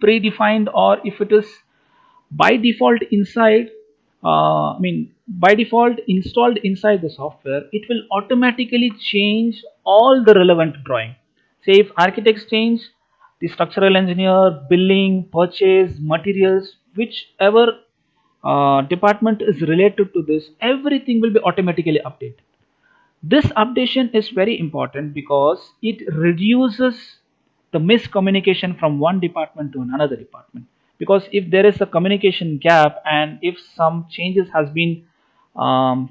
predefined, or if it is by default inside, by default installed inside the software, it will automatically change all the relevant drawing. Say if architects change, the structural engineer, billing, purchase, materials, whichever department is related to this, everything will be automatically updated. This updation is very important because it reduces the miscommunication from one department to another department. Because if there is a communication gap, and if some changes has been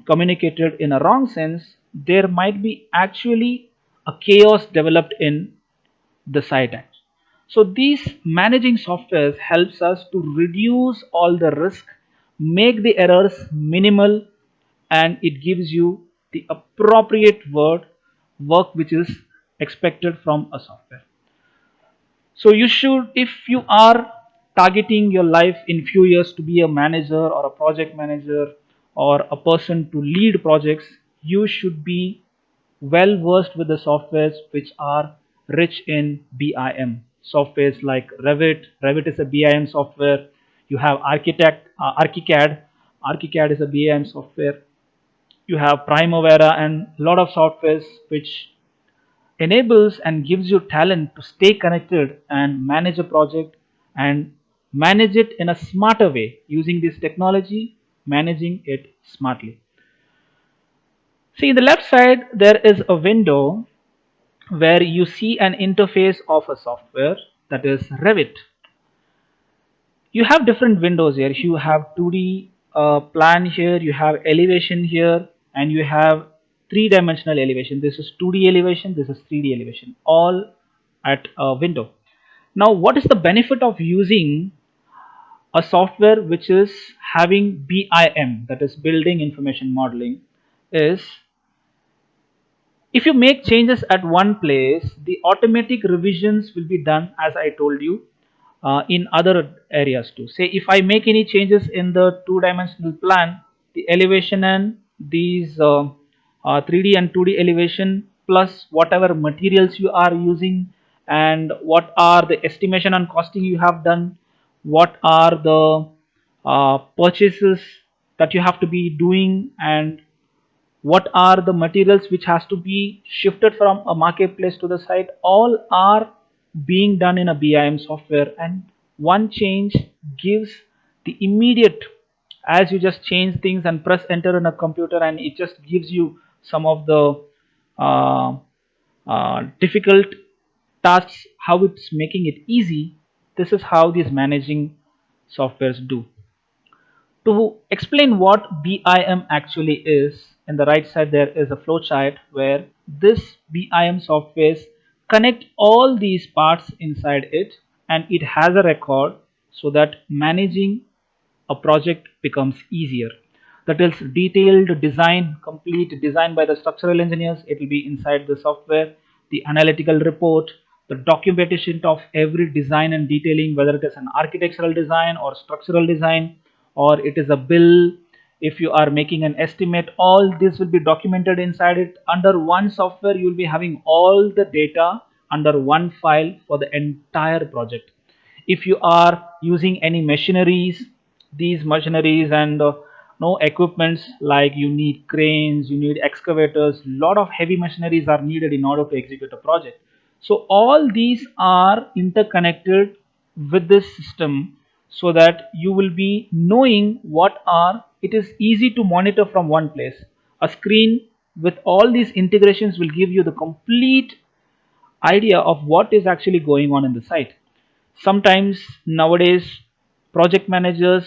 communicated in a wrong sense, there might be actually a chaos developed in the site. So these managing softwares helps us to reduce all the risk, make the errors minimal, and it gives you the appropriate work which is expected from a software. So you should, if you are targeting your life in few years to be a manager or a project manager or a person to lead projects, you should be well versed with the softwares which are rich in BIM. Softwares like Revit. Revit is a BIM software. You have ArchiCAD. ArchiCAD is a BIM software. You have Primavera and a lot of softwares which enables and gives you talent to stay connected and manage a project and manage it in a smarter way using this technology, managing it smartly. See, in the left side, there is a window where you see an interface of a software, that is Revit. You have different windows here. You have 2D plan here, you have elevation here, and you have three-dimensional elevation. This is 2D elevation, this is 3D elevation, all at a window. Now, what is the benefit of using a software which is having BIM, that is Building Information Modeling, is if you make changes at one place, the automatic revisions will be done, as I told you, in other areas too. Say if I make any changes in the two-dimensional plan, the elevation and these 3D and 2D elevation plus whatever materials you are using, and what are the estimation and costing you have done, what are the purchases that you have to be doing, and what are the materials which has to be shifted from a marketplace to the site, all are being done in a BIM software, and one change gives the immediate, as you just change things and press enter in a computer, and it just gives you some of the difficult tasks, how it's making it easy. This is how these managing softwares do. To explain what BIM actually is, in the right side there is a flowchart where this BIM software connect all these parts inside it, and it has a record so that managing a project becomes easier. That is detailed design, complete design by the structural engineers, it will be inside the software. The analytical report, the documentation of every design and detailing, whether it is an architectural design or structural design, or it is a bill, if you are making an estimate, all this will be documented inside it. Under one software you will be having all the data under one file for the entire project. If you are using any machineries, these machineries and no equipments, like you need cranes, you need excavators, lot of heavy machineries are needed in order to execute a project. So all these are interconnected with this system, so that you will be knowing what are, it is easy to monitor from one place. A screen with all these integrations will give you the complete idea of what is actually going on in the site. Sometimes nowadays project managers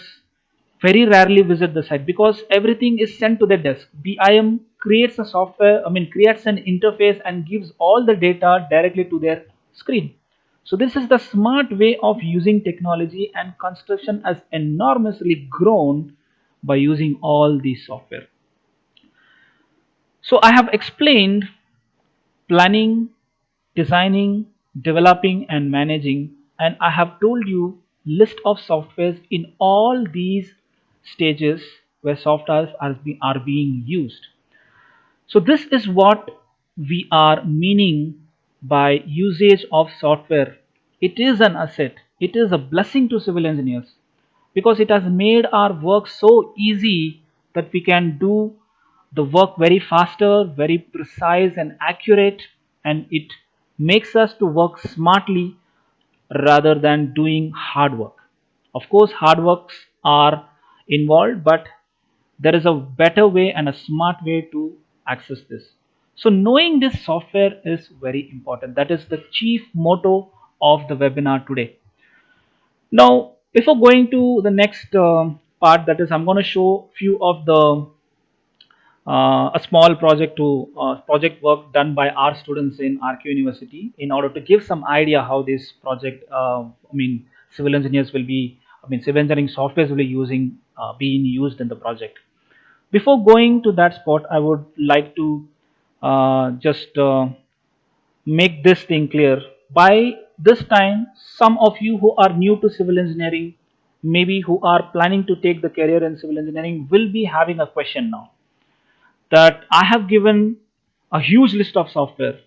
very rarely visit the site because everything is sent to their desk. BIM creates a software, creates an interface and gives all the data directly to their screen. So this is the smart way of using technology, and construction has enormously grown by using all these software. So I have explained planning, designing, developing and managing, and I have told you list of softwares in all these stages where softwares are being used. So this is what we are meaning by usage of software. It is an asset. It is a blessing to civil engineers because it has made our work so easy that we can do the work very faster, very precise and accurate, and it makes us to work smartly rather than doing hard work. Of course, hard works are involved, but there is a better way and a smart way to access this. So knowing this software is very important. That is the chief motto of the webinar today. Now, before going to the next part, that is I'm going to show few of the a small project work done by our students in RQ University in order to give some idea how this project, civil engineers will be, civil engineering softwares will be being used in the project. Before going to that spot, I would like to just make this thing clear. By this time, some of you who are new to civil engineering, maybe who are planning to take the career in civil engineering, will be having a question now that I have given a huge list of software.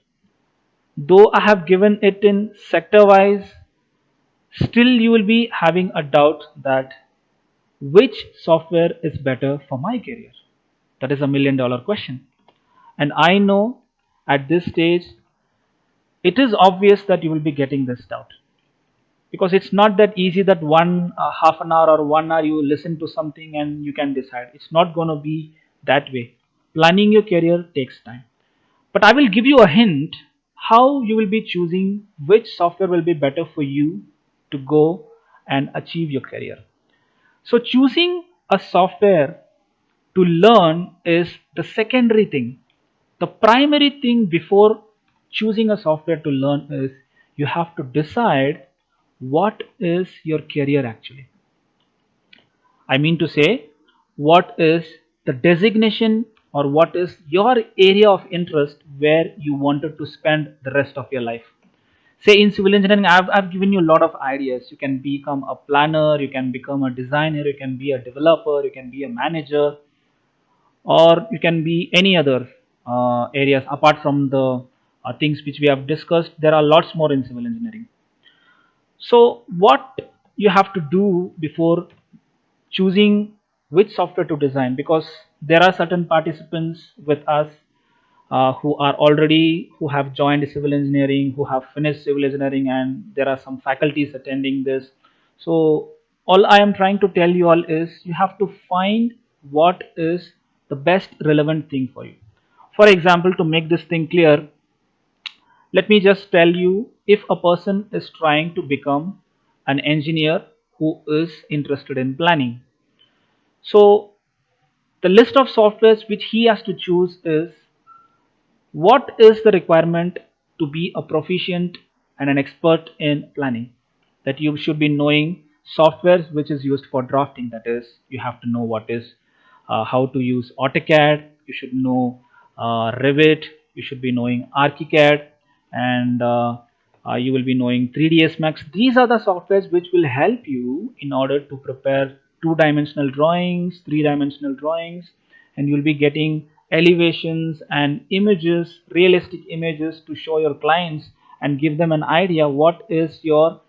Though I have given it in sector wise, still you will be having a doubt that which software is better for my career. That is $1 million question. And I know at this stage, it is obvious that you will be getting this doubt. Because it's not that easy that one half an hour or 1 hour you listen to something and you can decide. It's not going to be that way. Planning your career takes time. But I will give you a hint how you will be choosing which software will be better for you to go and achieve your career. So choosing a software to learn is the secondary thing. The primary thing before choosing a software to learn is you have to decide what is your career actually. I mean to say, what is the designation or what is your area of interest where you wanted to spend the rest of your life. Say in civil engineering, I've given you a lot of ideas. You can become a planner, you can become a designer, you can be a developer, you can be a manager, or you can be any other areas apart from the things which we have discussed. There are lots more in civil engineering. So what you have to do before choosing which software to design, because there are certain participants with us who have joined civil engineering, who have finished civil engineering, and there are some faculties attending this. So all I am trying to tell you all is you have to find what is the best relevant thing for you. For example, to make this thing clear, let me just tell you, if a person is trying to become an engineer who is interested in planning, so the list of softwares which he has to choose is what is the requirement to be a proficient and an expert in planning. That you should be knowing softwares which is used for drafting. That is, you have to know what is how to use AutoCAD. You should know Revit. You should be knowing ArchiCAD, and you will be knowing 3ds Max. These are the softwares which will help you in order to prepare two-dimensional drawings, three-dimensional drawings, and you will be getting elevations and images, realistic images, to show your clients and give them an idea what is your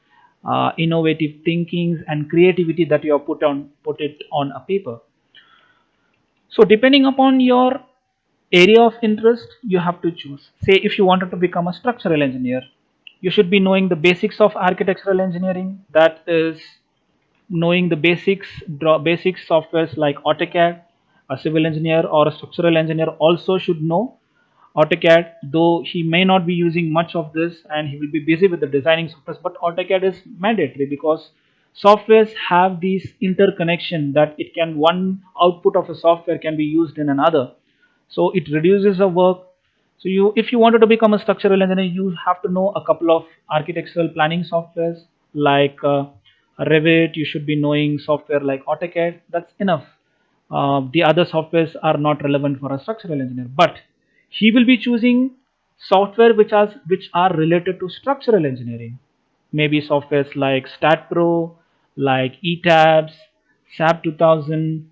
innovative thinkings and creativity that you have put it on a paper. So depending upon your area of interest, you have to choose. Say if you wanted to become a structural engineer, you should be knowing the basics of architectural engineering. That is knowing the basic softwares like AutoCAD. A civil engineer or a structural engineer also should know AutoCAD, though he may not be using much of this and he will be busy with the designing softwares, but AutoCAD is mandatory because softwares have these interconnection that it can, one output of a software can be used in another, so it reduces the work. So if you wanted to become a structural engineer, you have to know a couple of architectural planning softwares like Revit. You should be knowing software like AutoCAD. That's enough. The other softwares are not relevant for a structural engineer, but he will be choosing software which are related to structural engineering, maybe softwares like StatPro, like eTabs, SAP 2000,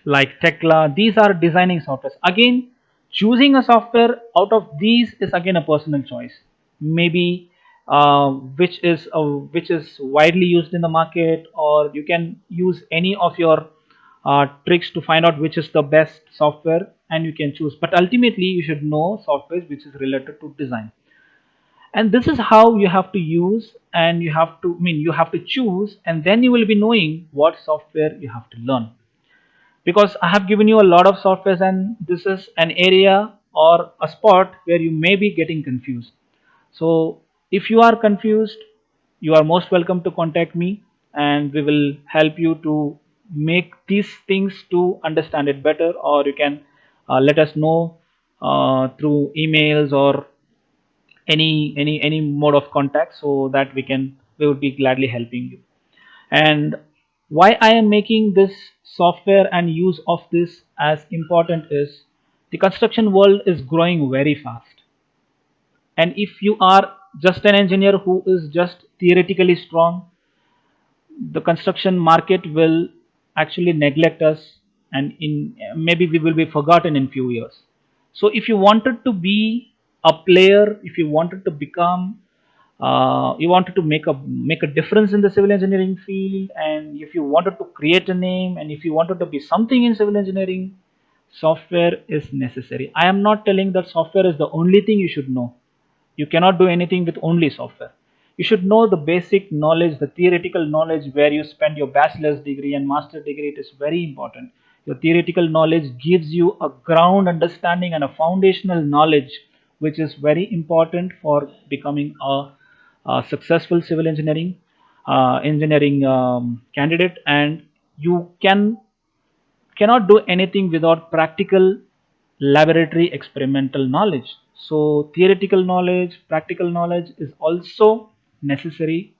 like Tekla. These are designing softwares. Again, choosing a software out of these is again a personal choice. Maybe which is widely used in the market, or you can use any of your tricks to find out which is the best software, and you can choose. But ultimately, you should know software which is related to design, and this is how you have to use, and you have to choose, and then you will be knowing what software you have to learn, because I have given you a lot of softwares, and this is an area or a spot where you may be getting confused. So if you are confused, you are most welcome to contact me, and we will help you to make these things to understand it better, or you can let us know through emails or any mode of contact, so that we would be gladly helping you. And why I am making this software and use of this as important is the construction world is growing very fast, and if you are just an engineer who is just theoretically strong, the construction market will actually neglect us, and in maybe we will be forgotten in few years. So if you wanted to be a player, if you wanted to become you wanted to make a difference in the civil engineering field, and if you wanted to create a name, and if you wanted to be something in civil engineering, software is necessary. I am not telling that software is the only thing you should know. You cannot do anything with only software. You should know the basic knowledge, the theoretical knowledge, where you spend your bachelor's degree and master's degree. It is very important. Your theoretical knowledge gives you a ground understanding and a foundational knowledge, which is very important for becoming a successful civil engineering candidate. And you cannot do anything without practical laboratory experimental knowledge. So theoretical knowledge, practical knowledge is also necessary.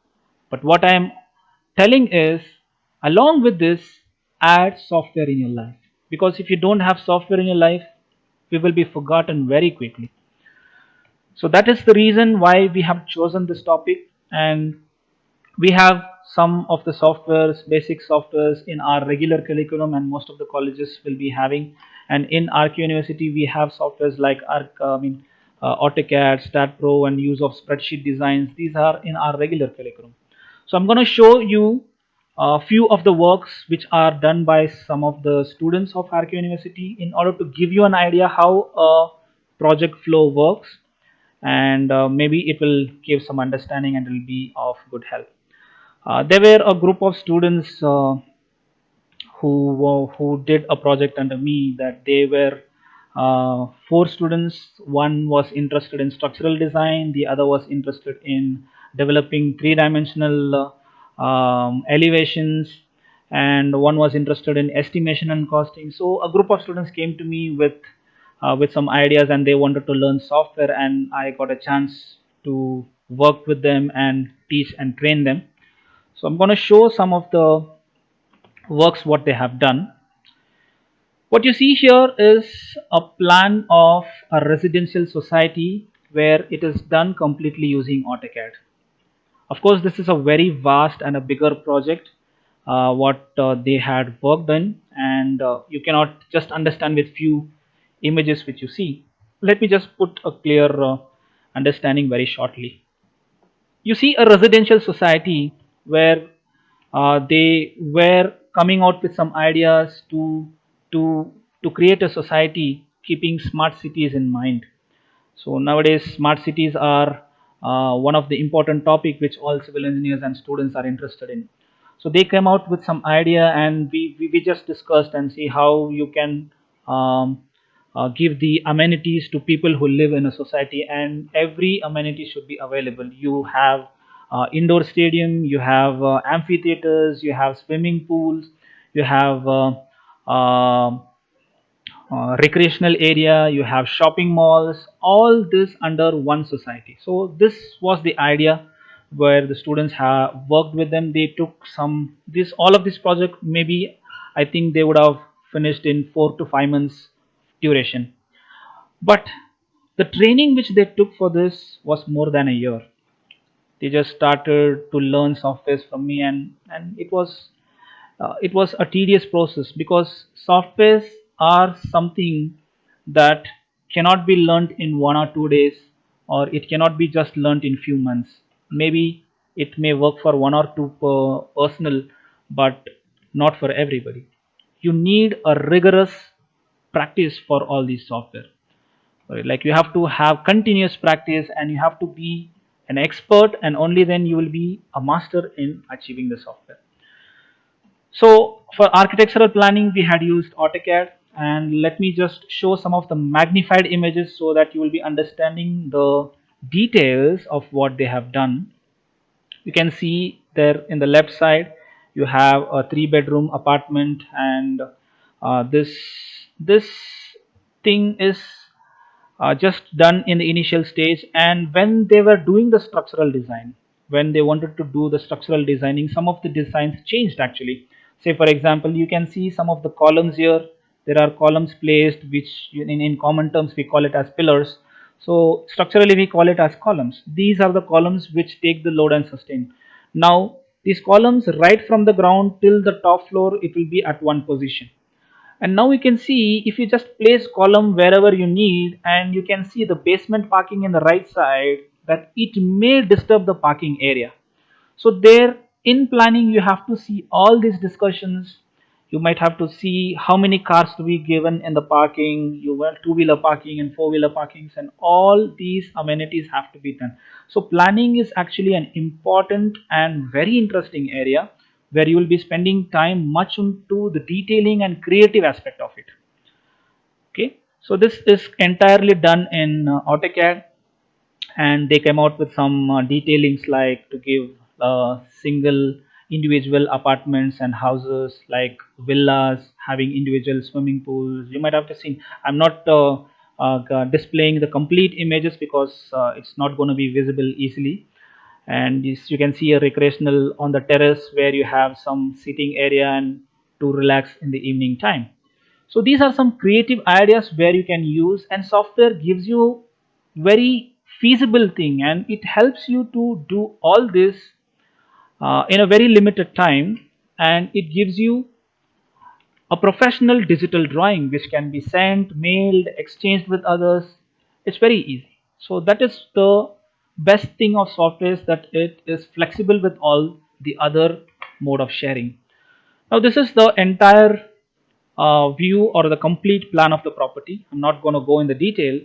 But what I am telling is, along with this, add software in your life. Because if you don't have software in your life, we will be forgotten very quickly. So that is the reason why we have chosen this topic, and we have some of the softwares, basic softwares in our regular curriculum, and most of the colleges will be having. And in RQ University, we have softwares like AutoCAD, StatPro, and use of spreadsheet designs. These are in our regular curriculum. So I'm going to show you a few of the works which are done by some of the students of RQ University, in order to give you an idea how a project flow works, and maybe it will give some understanding and it will be of good help. There were a group of students who did a project under me. That they were four students. One was interested in structural design, the other was interested in developing three-dimensional elevations, and one was interested in estimation and costing. So a group of students came to me with some ideas, and they wanted to learn software, and I got a chance to work with them and teach and train them. So I'm going to show some of the works what they have done. What you see here is a plan of a residential society where it is done completely using AutoCAD. Of course, this is a very vast and a bigger project what they had worked on, and you cannot just understand with few images which you see. Let me just put a clear understanding very shortly. You see a residential society where they were coming out with some ideas to create a society keeping smart cities in mind. So nowadays, smart cities are one of the important topic which all civil engineers and students are interested in. So they came out with some idea, and we just discussed and see how you can um, give the amenities to people who live in a society, and every amenity should be available. You have indoor stadium, you have amphitheaters, you have swimming pools, you have recreational area, you have shopping malls, all this under one society. So this was the idea where the students have worked with them. They took some this all of this project, maybe I think they would have finished in 4 to 5 months duration. But The training which they took for this was more than a year. They just started to learn softwares from me, and it was a tedious process because softwares are something that cannot be learned in 1 or 2 days, or it cannot be just learned in few months. Maybe it may work for one or two personal, but not for everybody. You need a rigorous practice for all these software. Right? Like you have to have continuous practice, and you have to be an expert, and only then you will be a master in achieving the software. So for architectural planning, we had used AutoCAD, and let me just show some of the magnified images so that you will be understanding the details of what they have done. You can see there in the left side, you have a 3 bedroom apartment, and this thing is just done in the initial stage. And when they were doing the structural design, when they wanted to do the structural designing, some of the designs changed actually. Say for example, you can see some of the columns here. There are columns placed which in common terms we call it as pillars. So structurally we call it as columns. These are the columns which take the load and sustain. Now these columns, right from the ground till the top floor, it will be at one position. And now you can see, if you just place column wherever you need, and you can see the basement parking in the right side, that it may disturb the parking area. So there in planning you have to see all these discussions. You might have to see how many cars to be given in the parking. You want two-wheeler parking and four-wheeler parkings, and all these amenities have to be done. So planning is actually an important and very interesting area where you will be spending time much into the detailing and creative aspect of it. Okay, so this is entirely done in AutoCAD, and they came out with some detailings like to give single individual apartments and houses, like villas having individual swimming pools. You might have to see, I'm not displaying the complete images because it's not going to be visible easily. And this, you can see a recreational on the terrace where you have some sitting area and to relax in the evening time. So these are some creative ideas where you can use, and software gives you very feasible thing, and it helps you to do all this in a very limited time, and it gives you a professional digital drawing which can be sent, mailed, exchanged with others. It's very easy. So that is the best thing of software, is that it is flexible with all the other mode of sharing. Now this is the entire view or the complete plan of the property. I'm not going to go in the detail.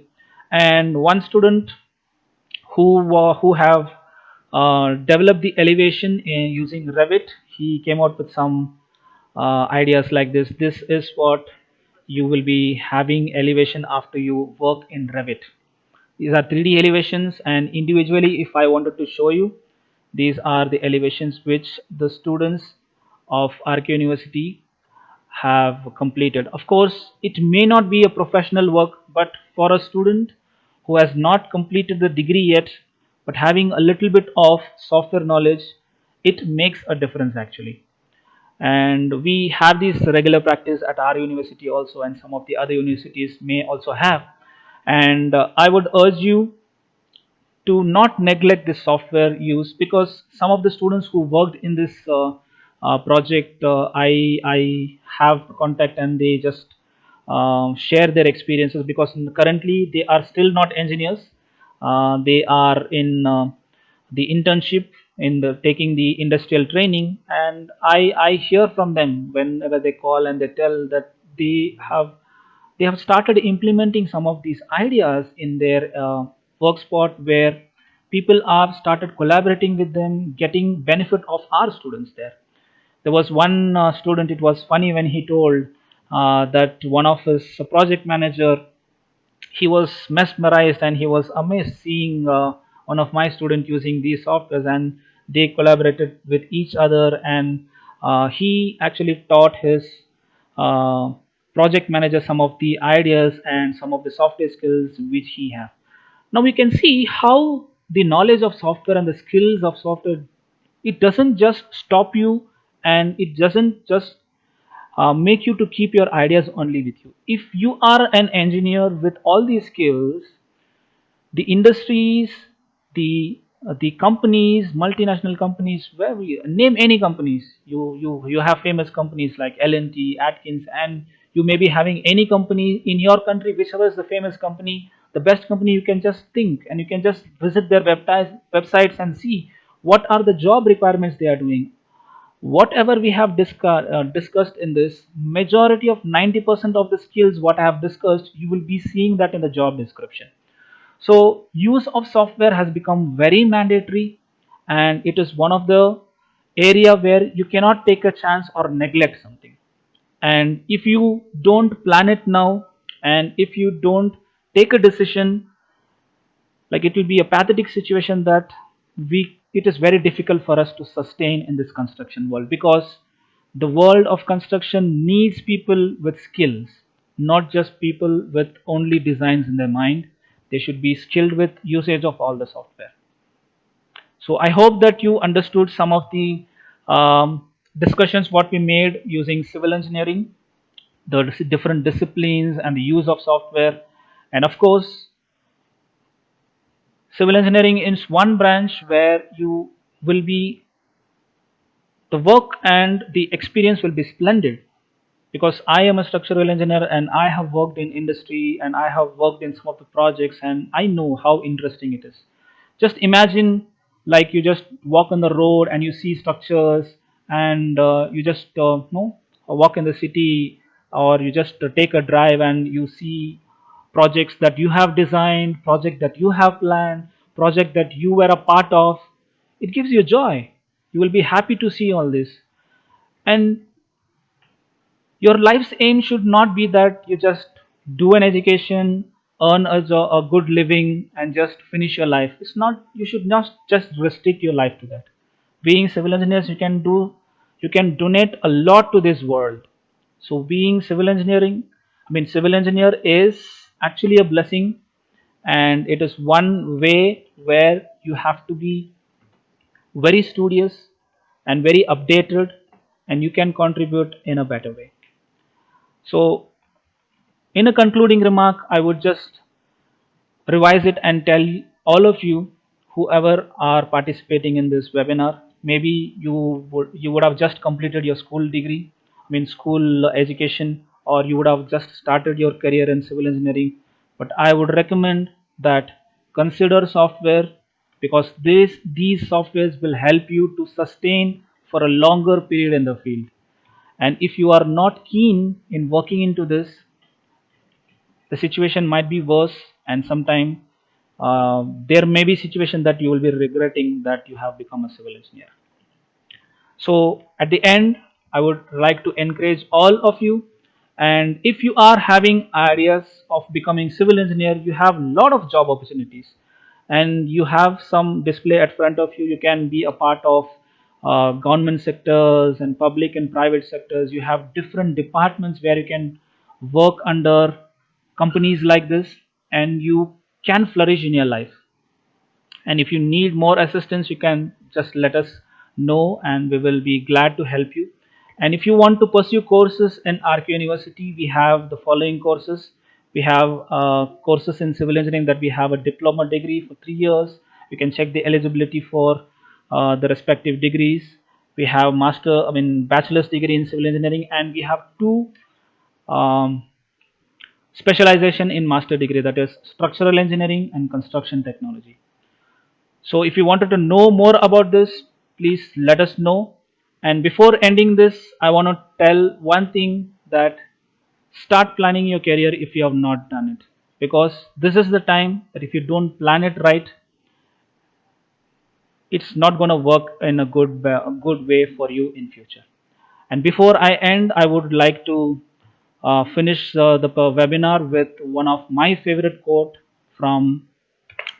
And one student who have developed the elevation using Revit, he came out with some ideas like this. This is what you will be having elevation after you work in Revit. These are 3D elevations, and individually if I wanted to show you, these are the elevations which the students of RK University have completed. Of course, it may not be a professional work, but for a student who has not completed the degree yet, but having a little bit of software knowledge, it makes a difference actually. And we have this regular practice at our university also, and some of the other universities may also have. And I would urge you to not neglect this software use, because some of the students who worked in this project, I have contact, and they just share their experiences, because currently they are still not engineers. They are in the internship, in the taking the industrial training, and I hear from them whenever they call, and they tell that they have started implementing some of these ideas in their work spot, where people are started collaborating with them, getting benefit of our students there. There was one student, it was funny when he told that one of his project manager, he was mesmerized and he was amazed seeing one of my students using these softwares, and they collaborated with each other, and he actually taught his uh, project manager some of the ideas and some of the software skills which he has. Now we can see how the knowledge of software and the skills of software, it doesn't just stop you, and it doesn't just make you to keep your ideas only with you. If you are an engineer with all these skills, the industries, the companies, multinational companies, where we name any companies, you have famous companies like L&T, Atkins, and you may be having any company in your country, whichever is the famous company, the best company. You can just think and you can just visit their websites and see what are the job requirements they are doing. Whatever we have discussed in this, majority of 90% of the skills what I have discussed, you will be seeing that in the job description. So use of software has become very mandatory, and it is one of the area where you cannot take a chance or neglect something. And if you don't plan it now, and if you don't take a decision, like, it will be a pathetic situation that we it is very difficult for us to sustain in this construction world, because the world of construction needs people with skills, not just people with only designs in their mind. They should be skilled with usage of all the software. So I hope that you understood some of the discussions what we made using civil engineering, the different disciplines and the use of software. And of course, civil engineering is one branch where you will be, the work and the experience will be splendid, because I am a structural engineer and I have worked in industry and I have worked in some of the projects and I know how interesting it is. Just imagine, like, you just walk on the road and you see structures, and you just no walk in the city, or you just take a drive and you see projects that you have designed, project that you have planned, project that you were a part of. It gives you joy. You will be happy to see all this. And your life's aim should not be that you just do an education, earn a good living, and just finish your life. It's not. You should not just restrict your life to that. Being civil engineers, you can donate a lot to this world. So being civil engineer is actually a blessing, and it is one way where you have to be very studious and very updated, and you can contribute in a better way. So in a concluding remark, I would just revise it and tell all of you, whoever are participating in this webinar, maybe you would have just completed your school degree, school education, or you would have just started your career in civil engineering. But I would recommend that consider software, because these softwares will help you to sustain for a longer period in the field. And if you are not keen in working into this, the situation might be worse, and sometime there may be situation that you will be regretting that you have become a civil engineer. So at the end, I would like to encourage all of you, and if you are having ideas of becoming civil engineer, you have a lot of job opportunities, and you have some display at front of you. You can be a part of government sectors and public and private sectors. You have different departments where you can work under companies like this, and you can flourish in your life. And if you need more assistance, you can just let us know and we will be glad to help you. And if you want to pursue courses in RQ University, we have the following courses. We have courses in civil engineering that we have a diploma degree for 3 years. You can check the eligibility for the respective degrees. We have bachelor's degree in civil engineering, and we have two um, specialization in master degree, that is structural engineering and construction technology. So if you wanted to know more about this, please let us know. And before ending this, I want to tell one thing, that start planning your career if you have not done it, because this is the time that if you don't plan it right, it's not going to work in a good way for you in future. And before I end, I would like to finish the webinar with one of my favorite quote from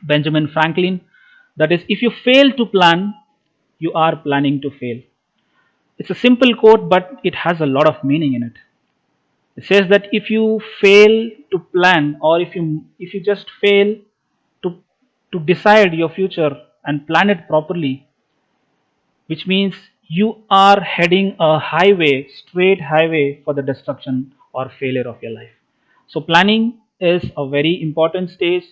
Benjamin Franklin. That is, if you fail to plan, you are planning to fail. It's a simple quote, but it has a lot of meaning in it. It says that if you fail to plan, or if you just fail to decide your future and plan it properly, which means you are heading a straight highway for the destruction or failure of your life. So planning is a very important stage.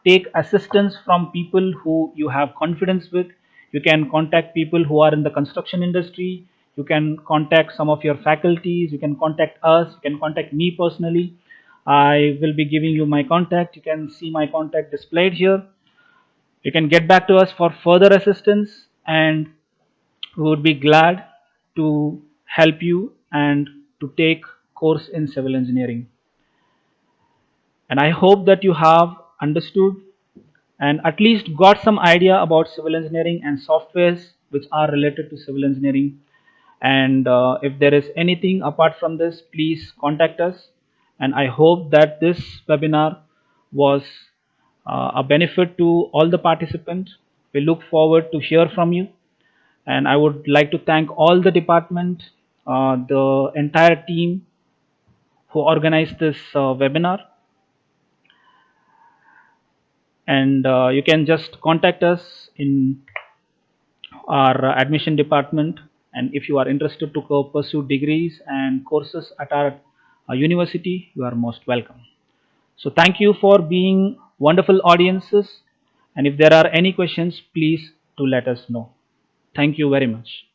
take assistance from people who you have confidence with. You can contact people who are in the construction industry. You can contact some of your faculties. You can contact us. You can contact me personally. I will be giving you my contact. You can see my contact displayed here. You can get back to us for further assistance, and we would be glad to help you and to take course in civil engineering. And I hope that you have understood and at least got some idea about civil engineering and softwares which are related to civil engineering. And if there is anything apart from this, please contact us. And I hope that this webinar was a benefit to all the participants. We look forward to hear from you. And I would like to thank all the department, the entire team who organized this webinar. And you can just contact us in our admission department, and if you are interested to pursue degrees and courses at our university, you are most welcome. So thank you for being wonderful audiences, and if there are any questions, please do let us know. Thank you very much.